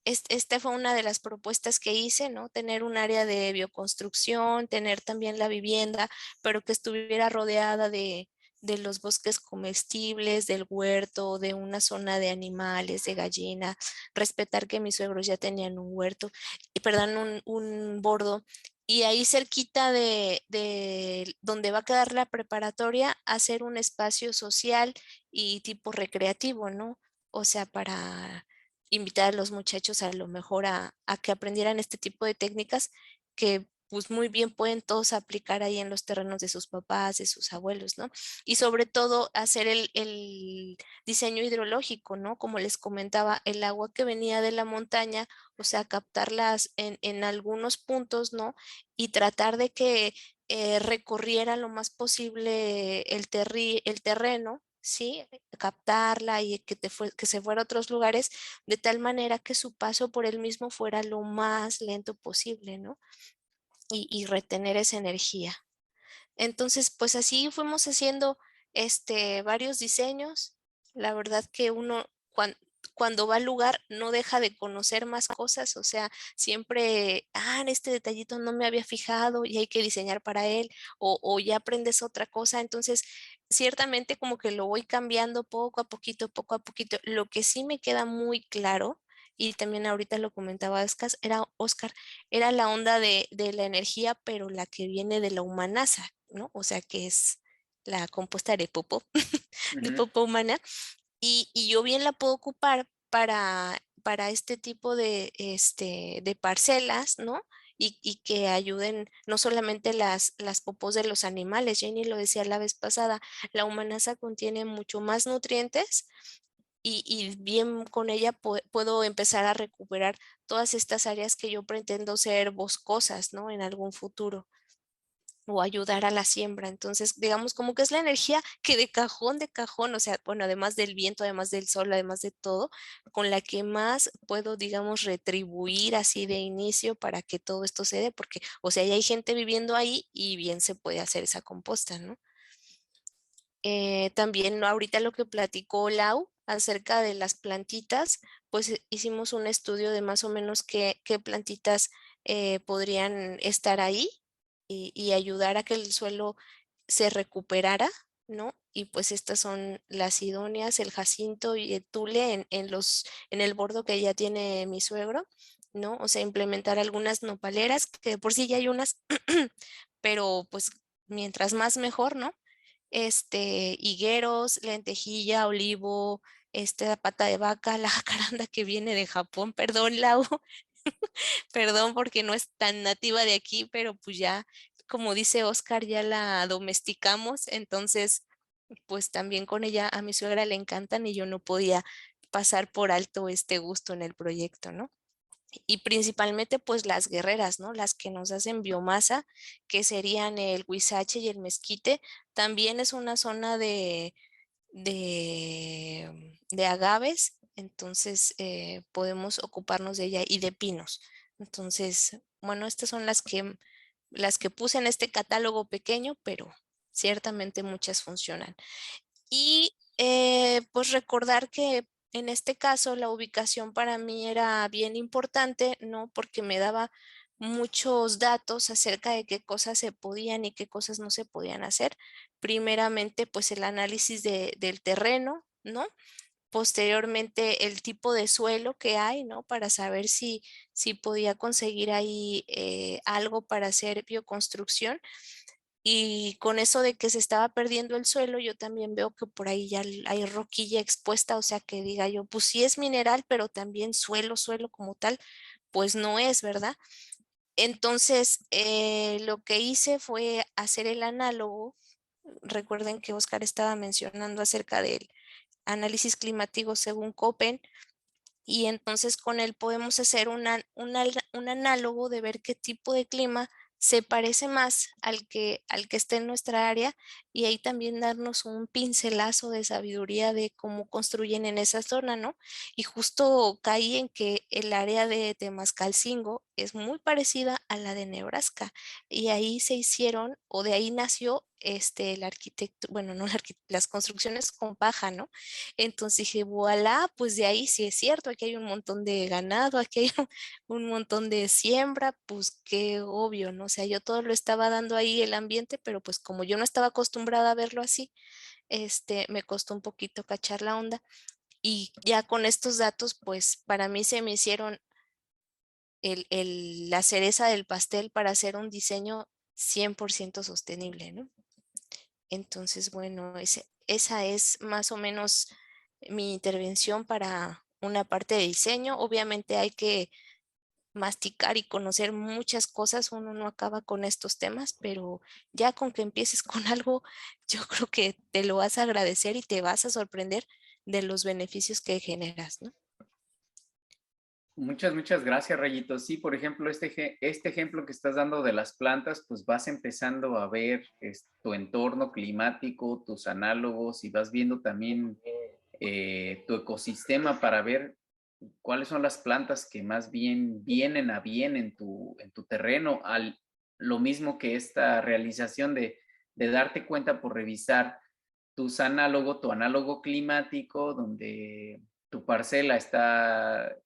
esta fue una de las propuestas que hice, ¿no? Tener un área de bioconstrucción, tener también la vivienda, pero que estuviera rodeada de los bosques comestibles, del huerto, de una zona de animales, de gallina, respetar que mis suegros ya tenían un huerto, y perdón, un bordo. Y ahí cerquita de donde va a quedar la preparatoria, hacer un espacio social y tipo recreativo, ¿no? O sea, para invitar a los muchachos a lo mejor a que aprendieran este tipo de técnicas que pues muy bien pueden todos aplicar ahí en los terrenos de sus papás, de sus abuelos, ¿no? Y sobre todo hacer el diseño hidrológico, ¿no? Como les comentaba, el agua que venía de la montaña, o sea, captarlas en algunos puntos, ¿no? Y tratar de que recorriera lo más posible el terreno, ¿sí? Captarla y que se fuera a otros lugares de tal manera que su paso por él mismo fuera lo más lento posible, ¿no? Y retener esa energía. Entonces, pues así fuimos haciendo varios diseños. La verdad que cuando va al lugar no deja de conocer más cosas, o sea, siempre, en este detallito no me había fijado y hay que diseñar para él, o ya aprendes otra cosa, entonces ciertamente como que lo voy cambiando poco a poquito, poco a poquito. Lo que sí me queda muy claro, y también ahorita lo comentaba Oscar, era la onda de la energía, pero la que viene de la humanaza, ¿no? O sea, que es la compuesta de popó, de Ujú. popó humana, y yo bien la puedo ocupar para este tipo de parcelas, ¿no? Y que ayuden no solamente las popós de los animales, Jenny lo decía la vez pasada, la humanaza contiene mucho más nutrientes y bien con ella puedo empezar a recuperar todas estas áreas que yo pretendo ser boscosas, ¿no? En algún futuro o ayudar a la siembra. Entonces, digamos, como que es la energía que de cajón, o sea, bueno, además del viento, además del sol, además de todo, con la que más puedo, digamos, retribuir así de inicio para que todo esto se dé, porque, o sea, ya hay gente viviendo ahí y bien se puede hacer esa composta, ¿no? También ahorita lo que platicó Lau acerca de las plantitas, pues hicimos un estudio de más o menos qué plantitas podrían estar ahí y ayudar a que el suelo se recuperara, ¿no? Y pues estas son las idóneas, el jacinto y el tule en el bordo que ya tiene mi suegro, ¿no? O sea, implementar algunas nopaleras, que de por sí ya hay unas, pero pues mientras más mejor, ¿no? Higueros, lentejilla, olivo, la pata de vaca, la jacaranda que viene de Japón, perdón, Lau, perdón porque no es tan nativa de aquí, pero pues ya, como dice Oscar, ya la domesticamos, entonces, pues también con ella a mi suegra le encantan y yo no podía pasar por alto este gusto en el proyecto, ¿no? Y principalmente pues las guerreras, ¿no? Las que nos hacen biomasa, que serían el huizache y el mezquite. También es una zona de agaves, entonces podemos ocuparnos de ella y de pinos. Entonces, bueno, estas son las que puse en este catálogo pequeño, pero ciertamente muchas funcionan. Y pues recordar que en este caso la ubicación para mí era bien importante, ¿no? Porque me daba muchos datos acerca de qué cosas se podían y qué cosas no se podían hacer. Primeramente, pues el análisis del terreno, ¿no? Posteriormente, el tipo de suelo que hay, ¿no? Para saber si podía conseguir ahí algo para hacer bioconstrucción. Y con eso de que se estaba perdiendo el suelo, yo también veo que por ahí ya hay roquilla expuesta, o sea que diga yo, pues sí es mineral, pero también suelo como tal, pues no es, ¿verdad? Entonces, lo que hice fue hacer el análogo. Recuerden que Oscar estaba mencionando acerca del análisis climático según Köppen, y entonces con él podemos hacer un análogo de ver qué tipo de clima se parece más al que esté en nuestra área, y ahí también darnos un pincelazo de sabiduría de cómo construyen en esa zona, ¿no? Y justo caí en que el área de Temascalcingo es muy parecida a la de Nebraska, y ahí se hicieron, o de ahí nació el arquitecto, bueno, no las construcciones con paja, ¿no? Entonces dije, voilà, pues de ahí sí es cierto, aquí hay un montón de ganado, aquí hay un montón de siembra, pues qué obvio, ¿no? O sea, yo todo lo estaba dando ahí el ambiente, pero pues como yo no estaba acostumbrada a verlo así, me costó un poquito cachar la onda. Y ya con estos datos, pues para mí se me hicieron la cereza del pastel para hacer un diseño 100% sostenible, ¿no? Entonces, bueno, esa es más o menos mi intervención para una parte de diseño. Obviamente hay que masticar y conocer muchas cosas, uno no acaba con estos temas, pero ya con que empieces con algo, yo creo que te lo vas a agradecer y te vas a sorprender de los beneficios que generas, ¿no? Muchas gracias, Rayito. Sí, por ejemplo, este ejemplo que estás dando de las plantas, pues vas empezando a ver tu entorno climático, tus análogos, y vas viendo también tu ecosistema para ver cuáles son las plantas que más bien vienen a bien en tu terreno, lo mismo que esta realización de darte cuenta por revisar tu análogo climático, donde tu parcela está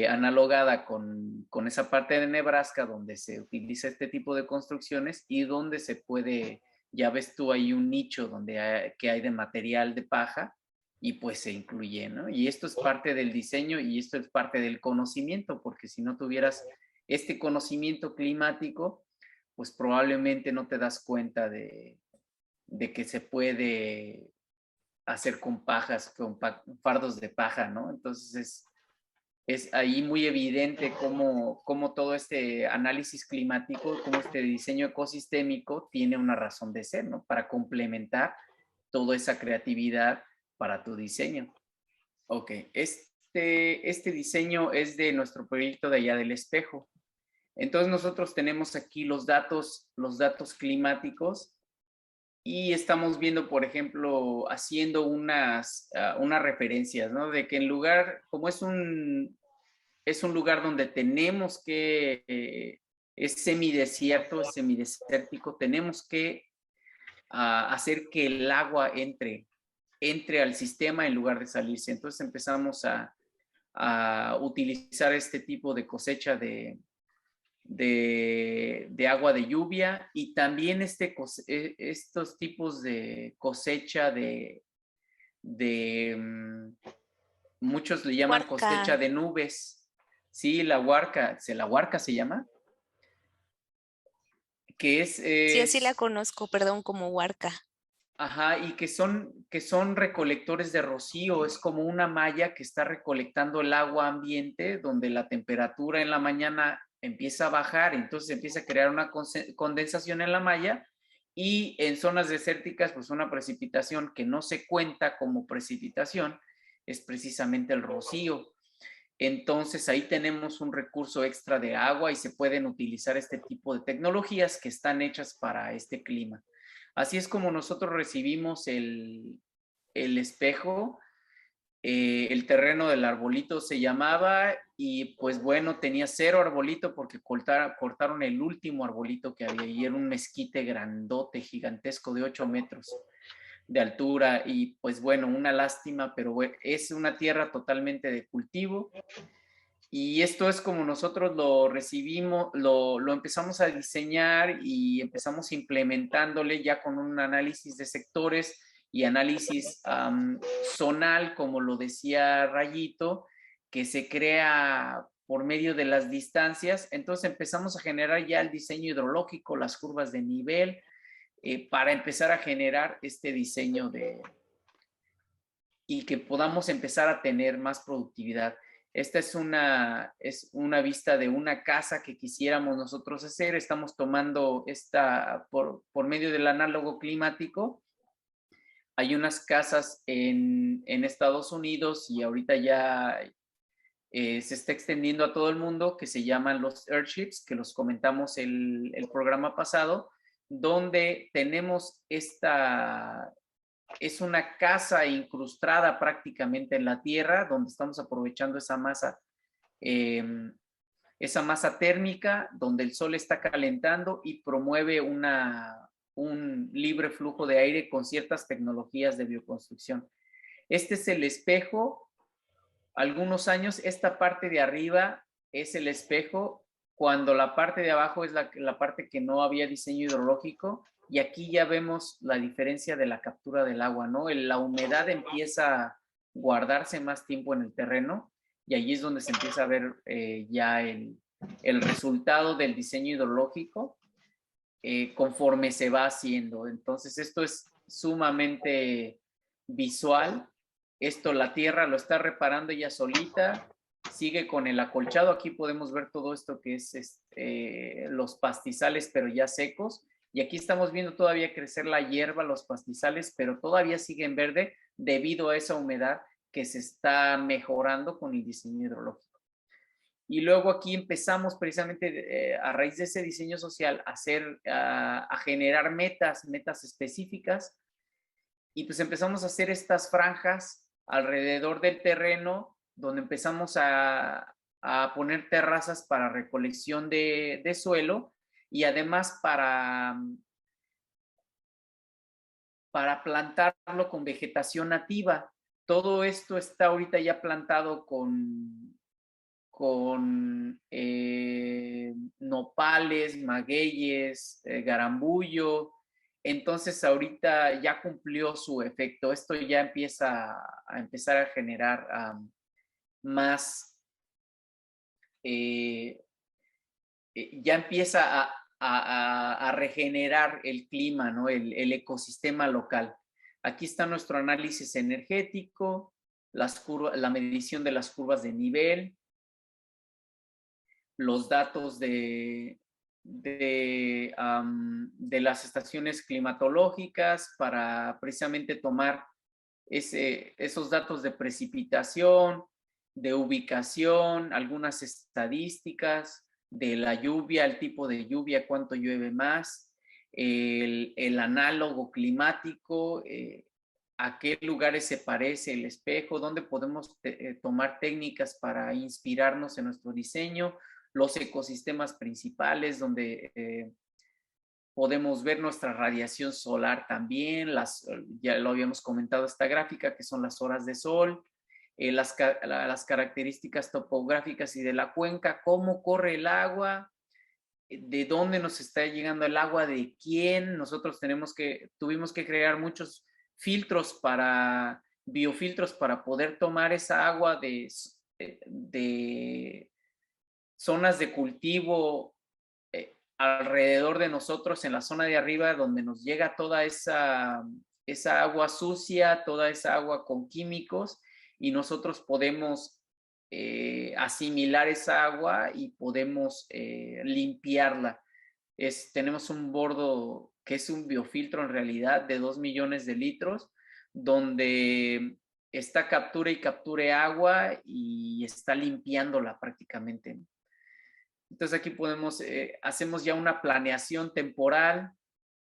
analogada con esa parte de Nebraska donde se utiliza este tipo de construcciones y donde se puede, ya ves tú ahí un nicho donde que hay de material de paja y pues se incluye, ¿no? Y esto es parte del diseño y esto es parte del conocimiento, porque si no tuvieras este conocimiento climático, pues probablemente no te das cuenta de que se puede hacer con pajas, con fardos de paja, ¿no? Entonces es ahí muy evidente cómo todo este análisis climático, cómo este diseño ecosistémico tiene una razón de ser, ¿no? Para complementar toda esa creatividad para tu diseño. Ok, este diseño es de nuestro proyecto de allá del espejo. Entonces nosotros tenemos aquí los datos climáticos y estamos viendo, por ejemplo, haciendo unas referencias, ¿no? De que en lugar, como es un lugar donde tenemos que, es semidesierto, es semidesértico, tenemos que hacer que el agua entre al sistema en lugar de salirse. Entonces empezamos a utilizar este tipo de cosecha de agua de lluvia y también estos tipos de cosecha muchos le llaman Huarca. cosecha de nubes. Sí, la huarca se llama. Que Sí, así la conozco, perdón, como huarca. Ajá, y que son recolectores de rocío, es como una malla que está recolectando el agua ambiente, donde la temperatura en la mañana empieza a bajar, entonces empieza a crear una condensación en la malla, y en zonas desérticas, pues una precipitación que no se cuenta como precipitación es precisamente el rocío. Entonces ahí tenemos un recurso extra de agua y se pueden utilizar este tipo de tecnologías que están hechas para este clima. Así es como nosotros recibimos el espejo. El terreno del arbolito se llamaba y pues bueno, tenía 0 arbolito porque cortaron el último arbolito que había y era un mezquite grandote, gigantesco de 8 metros de altura y pues bueno, una lástima, pero es una tierra totalmente de cultivo. Y esto es como nosotros lo recibimos, lo empezamos a diseñar y empezamos implementándole ya con un análisis de sectores y análisis zonal, como lo decía Rayito, que se crea por medio de las distancias. Entonces empezamos a generar ya el diseño hidrológico, las curvas de nivel, para empezar a generar este diseño y que podamos empezar a tener más productividad. Esta es una vista de una casa que quisiéramos nosotros hacer. Estamos tomando esta por medio del análogo climático. Hay unas casas en Estados Unidos y ahorita ya se está extendiendo a todo el mundo que se llaman los Earthships, que los comentamos el programa pasado, donde tenemos es una casa incrustada prácticamente en la tierra, donde estamos aprovechando esa masa térmica, donde el sol está calentando y promueve un libre flujo de aire con ciertas tecnologías de bioconstrucción. Este es el espejo. Algunos años, esta parte de arriba es el espejo, cuando la parte de abajo es la parte que no había diseño hidrológico. Y aquí ya vemos la diferencia de la captura del agua, ¿no? La humedad empieza a guardarse más tiempo en el terreno y allí es donde se empieza a ver ya el resultado del diseño hidrológico conforme se va haciendo. Entonces esto es sumamente visual. Esto la tierra lo está reparando ella solita, sigue con el acolchado. Aquí podemos ver todo esto que es los pastizales, pero ya secos. Y aquí estamos viendo todavía crecer la hierba, los pastizales, pero todavía siguen verde debido a esa humedad que se está mejorando con el diseño hidrológico. Y luego aquí empezamos precisamente a raíz de ese diseño social a generar metas específicas. Y pues empezamos a hacer estas franjas alrededor del terreno, donde empezamos a poner terrazas para recolección de suelo y además para plantarlo con vegetación nativa. todo esto está ahorita ya plantado con nopales, magueyes, garambullo. Entonces ahorita ya cumplió su efecto. Esto ya empieza a empezar a generar más, ya empieza a regenerar el clima, ¿no? El ecosistema local. Aquí está nuestro análisis energético, la medición de las curvas de nivel, los datos de las estaciones climatológicas para precisamente tomar esos datos de precipitación, de ubicación, algunas estadísticas de la lluvia, el tipo de lluvia, cuánto llueve más, el análogo climático, a qué lugares se parece el espejo, dónde podemos tomar técnicas para inspirarnos en nuestro diseño, los ecosistemas principales donde podemos ver nuestra radiación solar también, ya lo habíamos comentado esta gráfica, que son las horas de sol, las características topográficas y de la cuenca, cómo corre el agua, de dónde nos está llegando el agua, de quién. Nosotros tuvimos que crear muchos biofiltros para poder tomar esa agua de zonas de cultivo alrededor de nosotros, en la zona de arriba, donde nos llega toda esa agua sucia, toda esa agua con químicos, y nosotros podemos asimilar esa agua y podemos limpiarla. Tenemos un bordo que es un biofiltro en realidad de 2 millones de litros, donde está capture y capture agua y está limpiándola prácticamente. Entonces aquí hacemos ya una planeación temporal.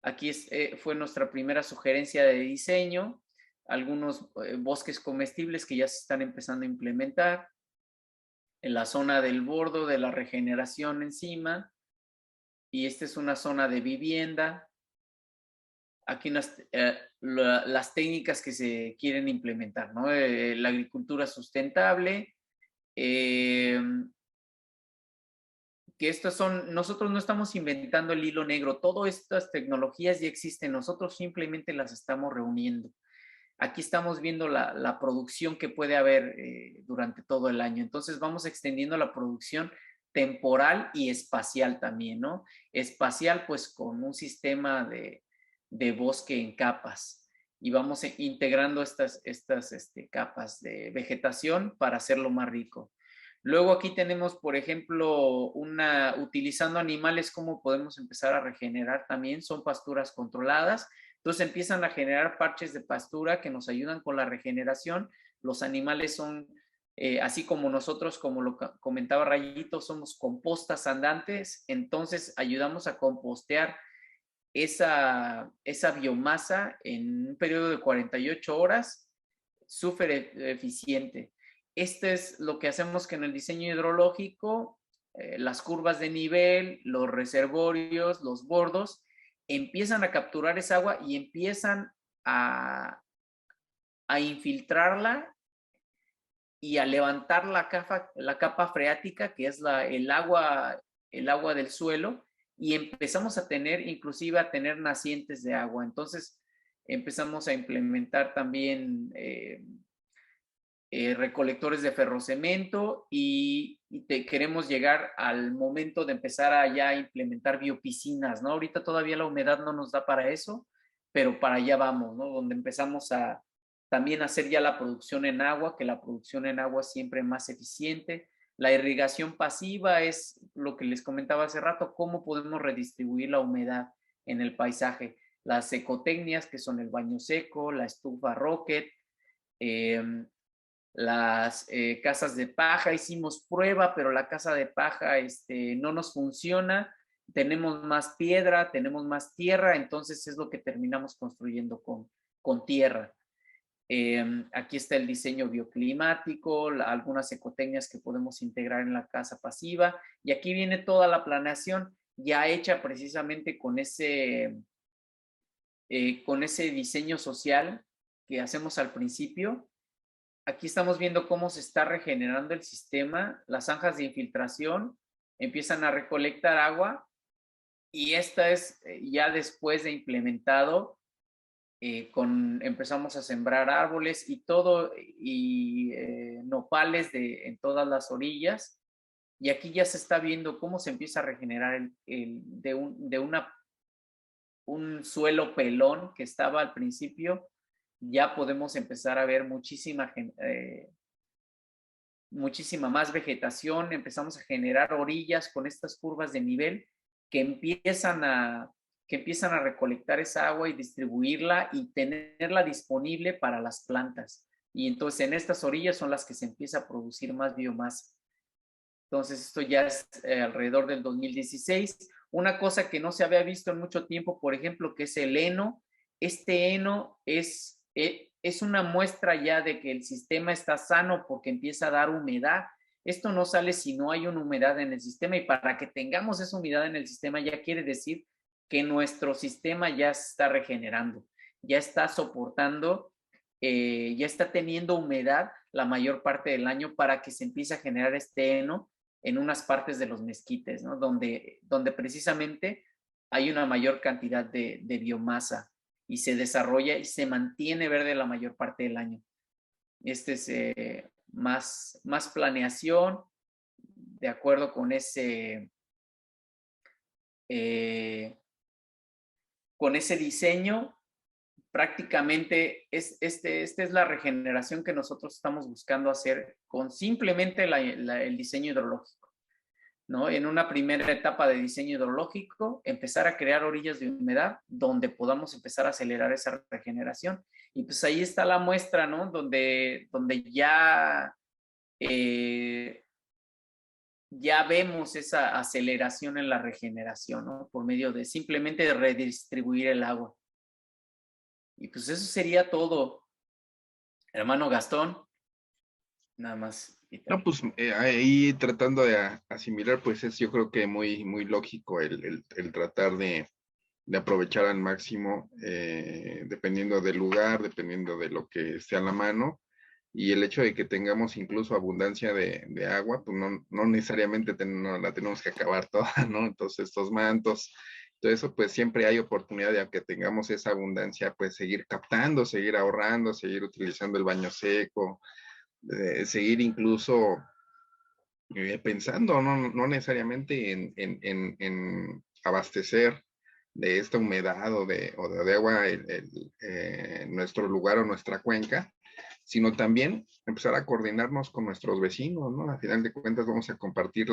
Aquí fue nuestra primera sugerencia de diseño, algunos bosques comestibles que ya se están empezando a implementar, en la zona del bordo de la regeneración encima, y esta es una zona de vivienda. Aquí las técnicas que se quieren implementar, ¿no? La agricultura sustentable, que nosotros no estamos inventando el hilo negro, todas estas tecnologías ya existen, nosotros simplemente las estamos reuniendo. Aquí estamos viendo la producción que puede haber durante todo el año, entonces vamos extendiendo la producción temporal y espacial también, ¿no? Espacial, pues con un sistema de bosque en capas, y vamos integrando estas capas de vegetación para hacerlo más rico. Luego aquí tenemos, por ejemplo, utilizando animales, cómo podemos empezar a regenerar también, son pasturas controladas. Entonces empiezan a generar parches de pastura que nos ayudan con la regeneración. Los animales son, así como nosotros, como lo comentaba Rayito, somos compostas andantes, entonces ayudamos a compostear esa biomasa en un periodo de 48 horas, súper eficiente. Es lo que hacemos que en el diseño hidrológico, las curvas de nivel, los reservorios, los bordos, empiezan a capturar esa agua y empiezan a infiltrarla y a levantar la capa freática, que es el agua del suelo, y empezamos a inclusive a tener nacientes de agua. Entonces empezamos a implementar también recolectores de ferrocemento y queremos llegar al momento de empezar a ya implementar biopiscinas, ¿no? Ahorita todavía la humedad no nos da para eso, pero para allá vamos, ¿no? Donde empezamos a también hacer ya la producción en agua, que la producción en agua es siempre más eficiente. La irrigación pasiva es lo que les comentaba hace rato, cómo podemos redistribuir la humedad en el paisaje. Las ecotecnias, que son el baño seco, la estufa rocket, las casas de paja. Hicimos prueba, pero la casa de paja no nos funciona. Tenemos más piedra, tenemos más tierra, entonces es lo que terminamos construyendo con tierra. Aquí está el diseño bioclimático, algunas ecotecnias que podemos integrar en la casa pasiva, y aquí viene toda la planeación ya hecha precisamente con ese diseño social que hacemos al principio, Aquí estamos viendo cómo se está regenerando el sistema. Las zanjas de infiltración empiezan a recolectar agua y esta es ya después de implementado, empezamos a sembrar árboles y todo, y nopales en todas las orillas. Y aquí ya se está viendo cómo se empieza a regenerar un suelo pelón que estaba al principio. Ya podemos empezar a ver muchísima más vegetación, empezamos a generar orillas con estas curvas de nivel que empiezan a recolectar esa agua y distribuirla y tenerla disponible para las plantas. Y entonces en estas orillas son las que se empieza a producir más biomasa. Entonces esto ya es alrededor del 2016. Una cosa que no se había visto en mucho tiempo, por ejemplo, que es el heno. Este heno es una muestra ya de que el sistema está sano porque empieza a dar humedad. Esto no sale si no hay una humedad en el sistema, y para que tengamos esa humedad en el sistema ya quiere decir que nuestro sistema ya está regenerando, ya está soportando, ya está teniendo humedad la mayor parte del año para que se empiece a generar este heno en unas partes de los mezquites, ¿no? Donde precisamente hay una mayor cantidad de biomasa y se desarrolla y se mantiene verde la mayor parte del año. Este es más planeación de acuerdo con ese diseño. Prácticamente esta es la regeneración que nosotros estamos buscando hacer con simplemente el diseño hidrológico, ¿no? En una primera etapa de diseño hidrológico, empezar a crear orillas de humedad donde podamos empezar a acelerar esa regeneración. Y pues ahí está la muestra, ¿no? Donde ya vemos esa aceleración en la regeneración, ¿no? Por medio de simplemente redistribuir el agua. Y pues eso sería todo, hermano Gastón. Nada más. No, pues ahí tratando de asimilar, pues es yo creo que muy, muy lógico el tratar de aprovechar al máximo, dependiendo del lugar, dependiendo de lo que esté a la mano, y el hecho de que tengamos incluso abundancia de agua, pues no necesariamente la tenemos que acabar toda, ¿no? Entonces estos mantos, todo eso, pues siempre hay oportunidad de, aunque tengamos esa abundancia, pues seguir captando, seguir ahorrando, seguir utilizando el baño seco, seguir incluso pensando, no necesariamente en abastecer de esta humedad o de agua nuestro lugar o nuestra cuenca, sino también empezar a coordinarnos con nuestros vecinos, ¿no? A final de cuentas vamos a compartir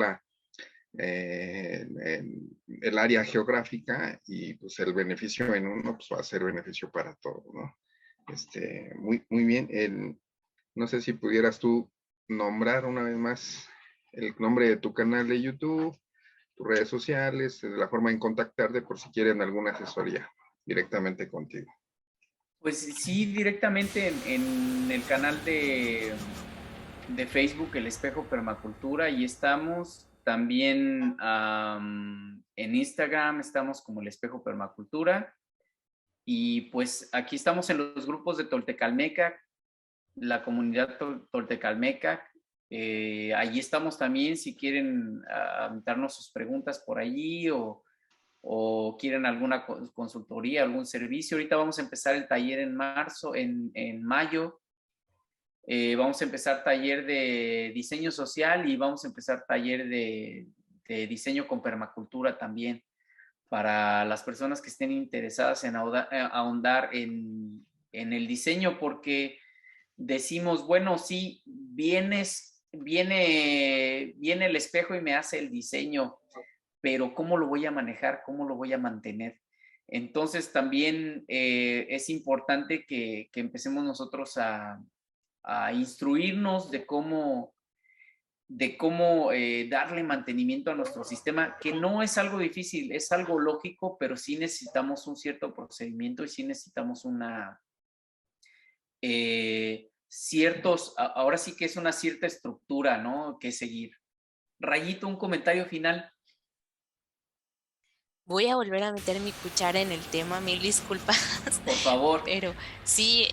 el área geográfica, y pues el beneficio en uno pues va a ser beneficio para todos, ¿no? Muy, muy bien. No sé si pudieras tú nombrar una vez más el nombre de tu canal de YouTube, tus redes sociales, la forma en contactarte por si quieren alguna asesoría directamente contigo. Pues sí, directamente en el canal de Facebook, El Espejo Permacultura, y estamos también en Instagram, estamos como El Espejo Permacultura, y pues aquí estamos en los grupos de Toltecalmecac, la comunidad Toltecalmecac. Allí estamos también si quieren aventarnos sus preguntas por allí, o quieren alguna consultoría, algún servicio. Ahorita vamos a empezar el taller en mayo. Vamos a empezar taller de diseño social y vamos a empezar taller de diseño con permacultura también, para las personas que estén interesadas en ahondar en el diseño, porque decimos, bueno, sí, viene el espejo y me hace el diseño, pero ¿cómo lo voy a manejar? ¿Cómo lo voy a mantener? Entonces también es importante que empecemos nosotros a instruirnos de cómo darle mantenimiento a nuestro sistema, que no es algo difícil, es algo lógico, pero sí necesitamos un cierto procedimiento y sí necesitamos ahora sí que es una cierta estructura, ¿no? Que seguir. Rayito, un comentario final. Voy a volver a meter mi cuchara en el tema, mil disculpas. Por favor. Pero sí,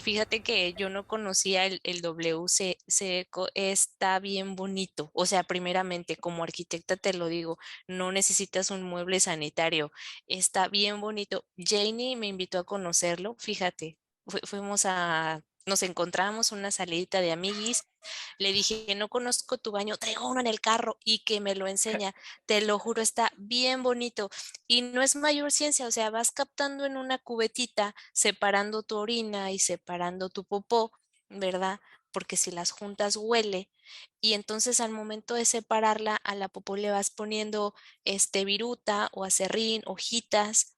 fíjate que yo no conocía el WC Eco, está bien bonito. O sea, primeramente, como arquitecta te lo digo, no necesitas un mueble sanitario, está bien bonito. Janie me invitó a conocerlo, fíjate, nos encontramos una salidita de amiguis, le dije, no conozco tu baño, traigo uno en el carro y que me lo enseña, te lo juro, está bien bonito. Y no es mayor ciencia, o sea, vas captando en una cubetita, separando tu orina y separando tu popó, ¿verdad? Porque si las juntas huele. Y entonces al momento de separarla, a la popó le vas poniendo viruta o acerrín, hojitas,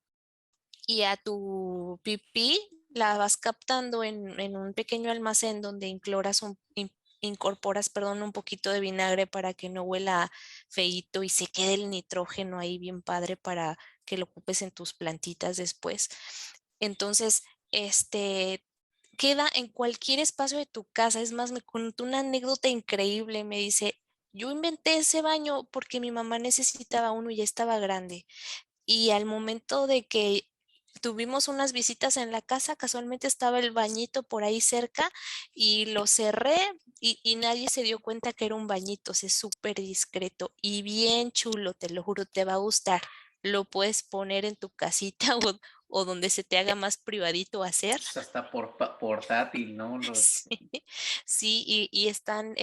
y a tu pipí la vas captando en un pequeño almacén donde incorporas, perdón, un poquito de vinagre para que no huela feíto y se quede el nitrógeno ahí bien padre para que lo ocupes en tus plantitas después. Entonces, queda en cualquier espacio de tu casa. Es más, me contó una anécdota increíble. Me dice, yo inventé ese baño porque mi mamá necesitaba uno y ya estaba grande. Y al momento de que tuvimos unas visitas en la casa, casualmente estaba el bañito por ahí cerca y lo cerré y nadie se dio cuenta que era un bañito, es súper discreto y bien chulo, te lo juro, te va a gustar. Lo puedes poner en tu casita o donde se te haga más privadito hacer. Pues hasta portátil, ¿no? Sí, sí, y están,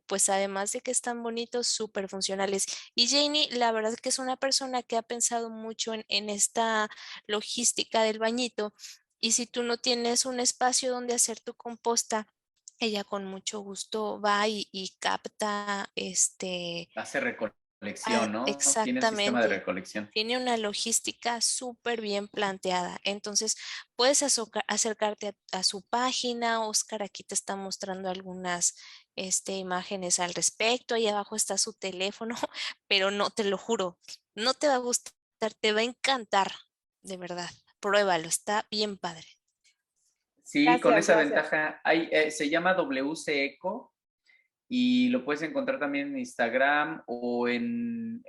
pues además de que están bonitos, súper funcionales. Y Janie, la verdad que es una persona que ha pensado mucho en esta logística del bañito. Y si tú no tienes un espacio donde hacer tu composta, ella con mucho gusto va y capta, Hace recolección, ¿no? Tiene el sistema de exactamente. recolección. Tiene una logística súper bien planteada. Entonces, puedes acercarte a su página. Oscar aquí te está mostrando algunas imágenes al respecto. Ahí abajo está su teléfono, pero no, te lo juro, no te va a gustar, te va a encantar, de verdad. Pruébalo, está bien padre. Sí, con Gracias, esa gracias. ventaja. Se llama WC Eco y lo puedes encontrar también en Instagram o en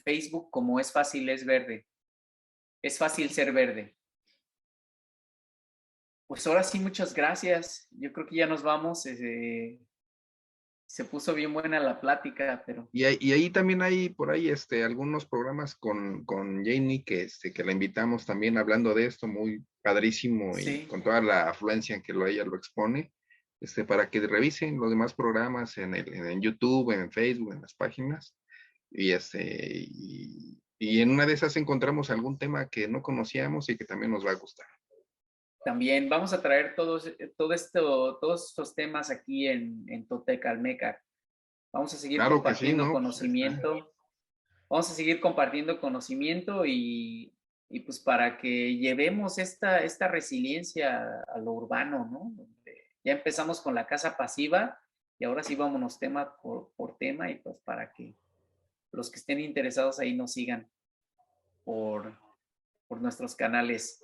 Facebook como Es Fácil Es Verde. Es fácil ser verde. Pues ahora sí, muchas gracias. Yo creo que ya nos vamos. Se puso bien buena la plática, pero Y ahí también hay por ahí algunos programas con Janie que la invitamos también hablando de esto, muy padrísimo y sí, con toda la afluencia en que ella lo expone, para que revisen los demás programas en YouTube, en Facebook, en las páginas, y en una de esas encontramos algún tema que no conocíamos y que también nos va a gustar. también vamos a traer todos estos temas aquí en Totecalmeca. Vamos a seguir Claro que sí, compartiendo ¿no? Pues, conocimiento. Vamos a seguir compartiendo conocimiento y pues para que llevemos esta resiliencia a lo urbano, ¿no? Ya empezamos con la casa pasiva y ahora sí vámonos tema por tema y pues para que los que estén interesados ahí nos sigan por, por nuestros canales.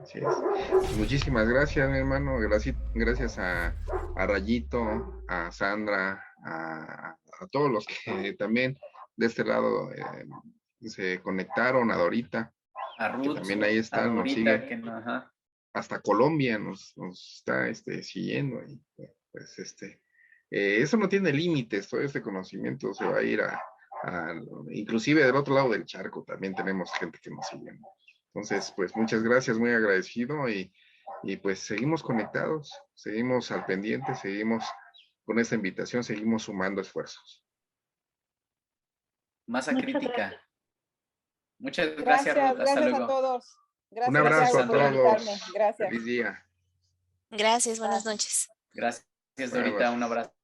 así es. Pues muchísimas gracias, mi hermano. Gracias a Rayito, a Sandra, a todos los que también de este lado se conectaron, a Dorita, A que Ruth, también ahí a está, nos Dorita, sigue. que no, ajá. Hasta Colombia nos está siguiendo. Y pues eso no tiene límites, todo este conocimiento se va a ir inclusive del otro lado del charco también tenemos gente que nos sigue. Entonces, pues muchas gracias, muy agradecido y pues seguimos conectados, seguimos al pendiente, seguimos con esta invitación, seguimos sumando esfuerzos. Masa Muchas crítica. Muchas gracias, Gracias, Ruth. Hasta gracias a luego. todos. Un Gracias, Gracias, abrazo Thiago, a por Sandra. invitarme. todos, Gracias. feliz día. Gracias, buenas Bye. noches. Gracias, Buenas Dorita. Un noches. abrazo.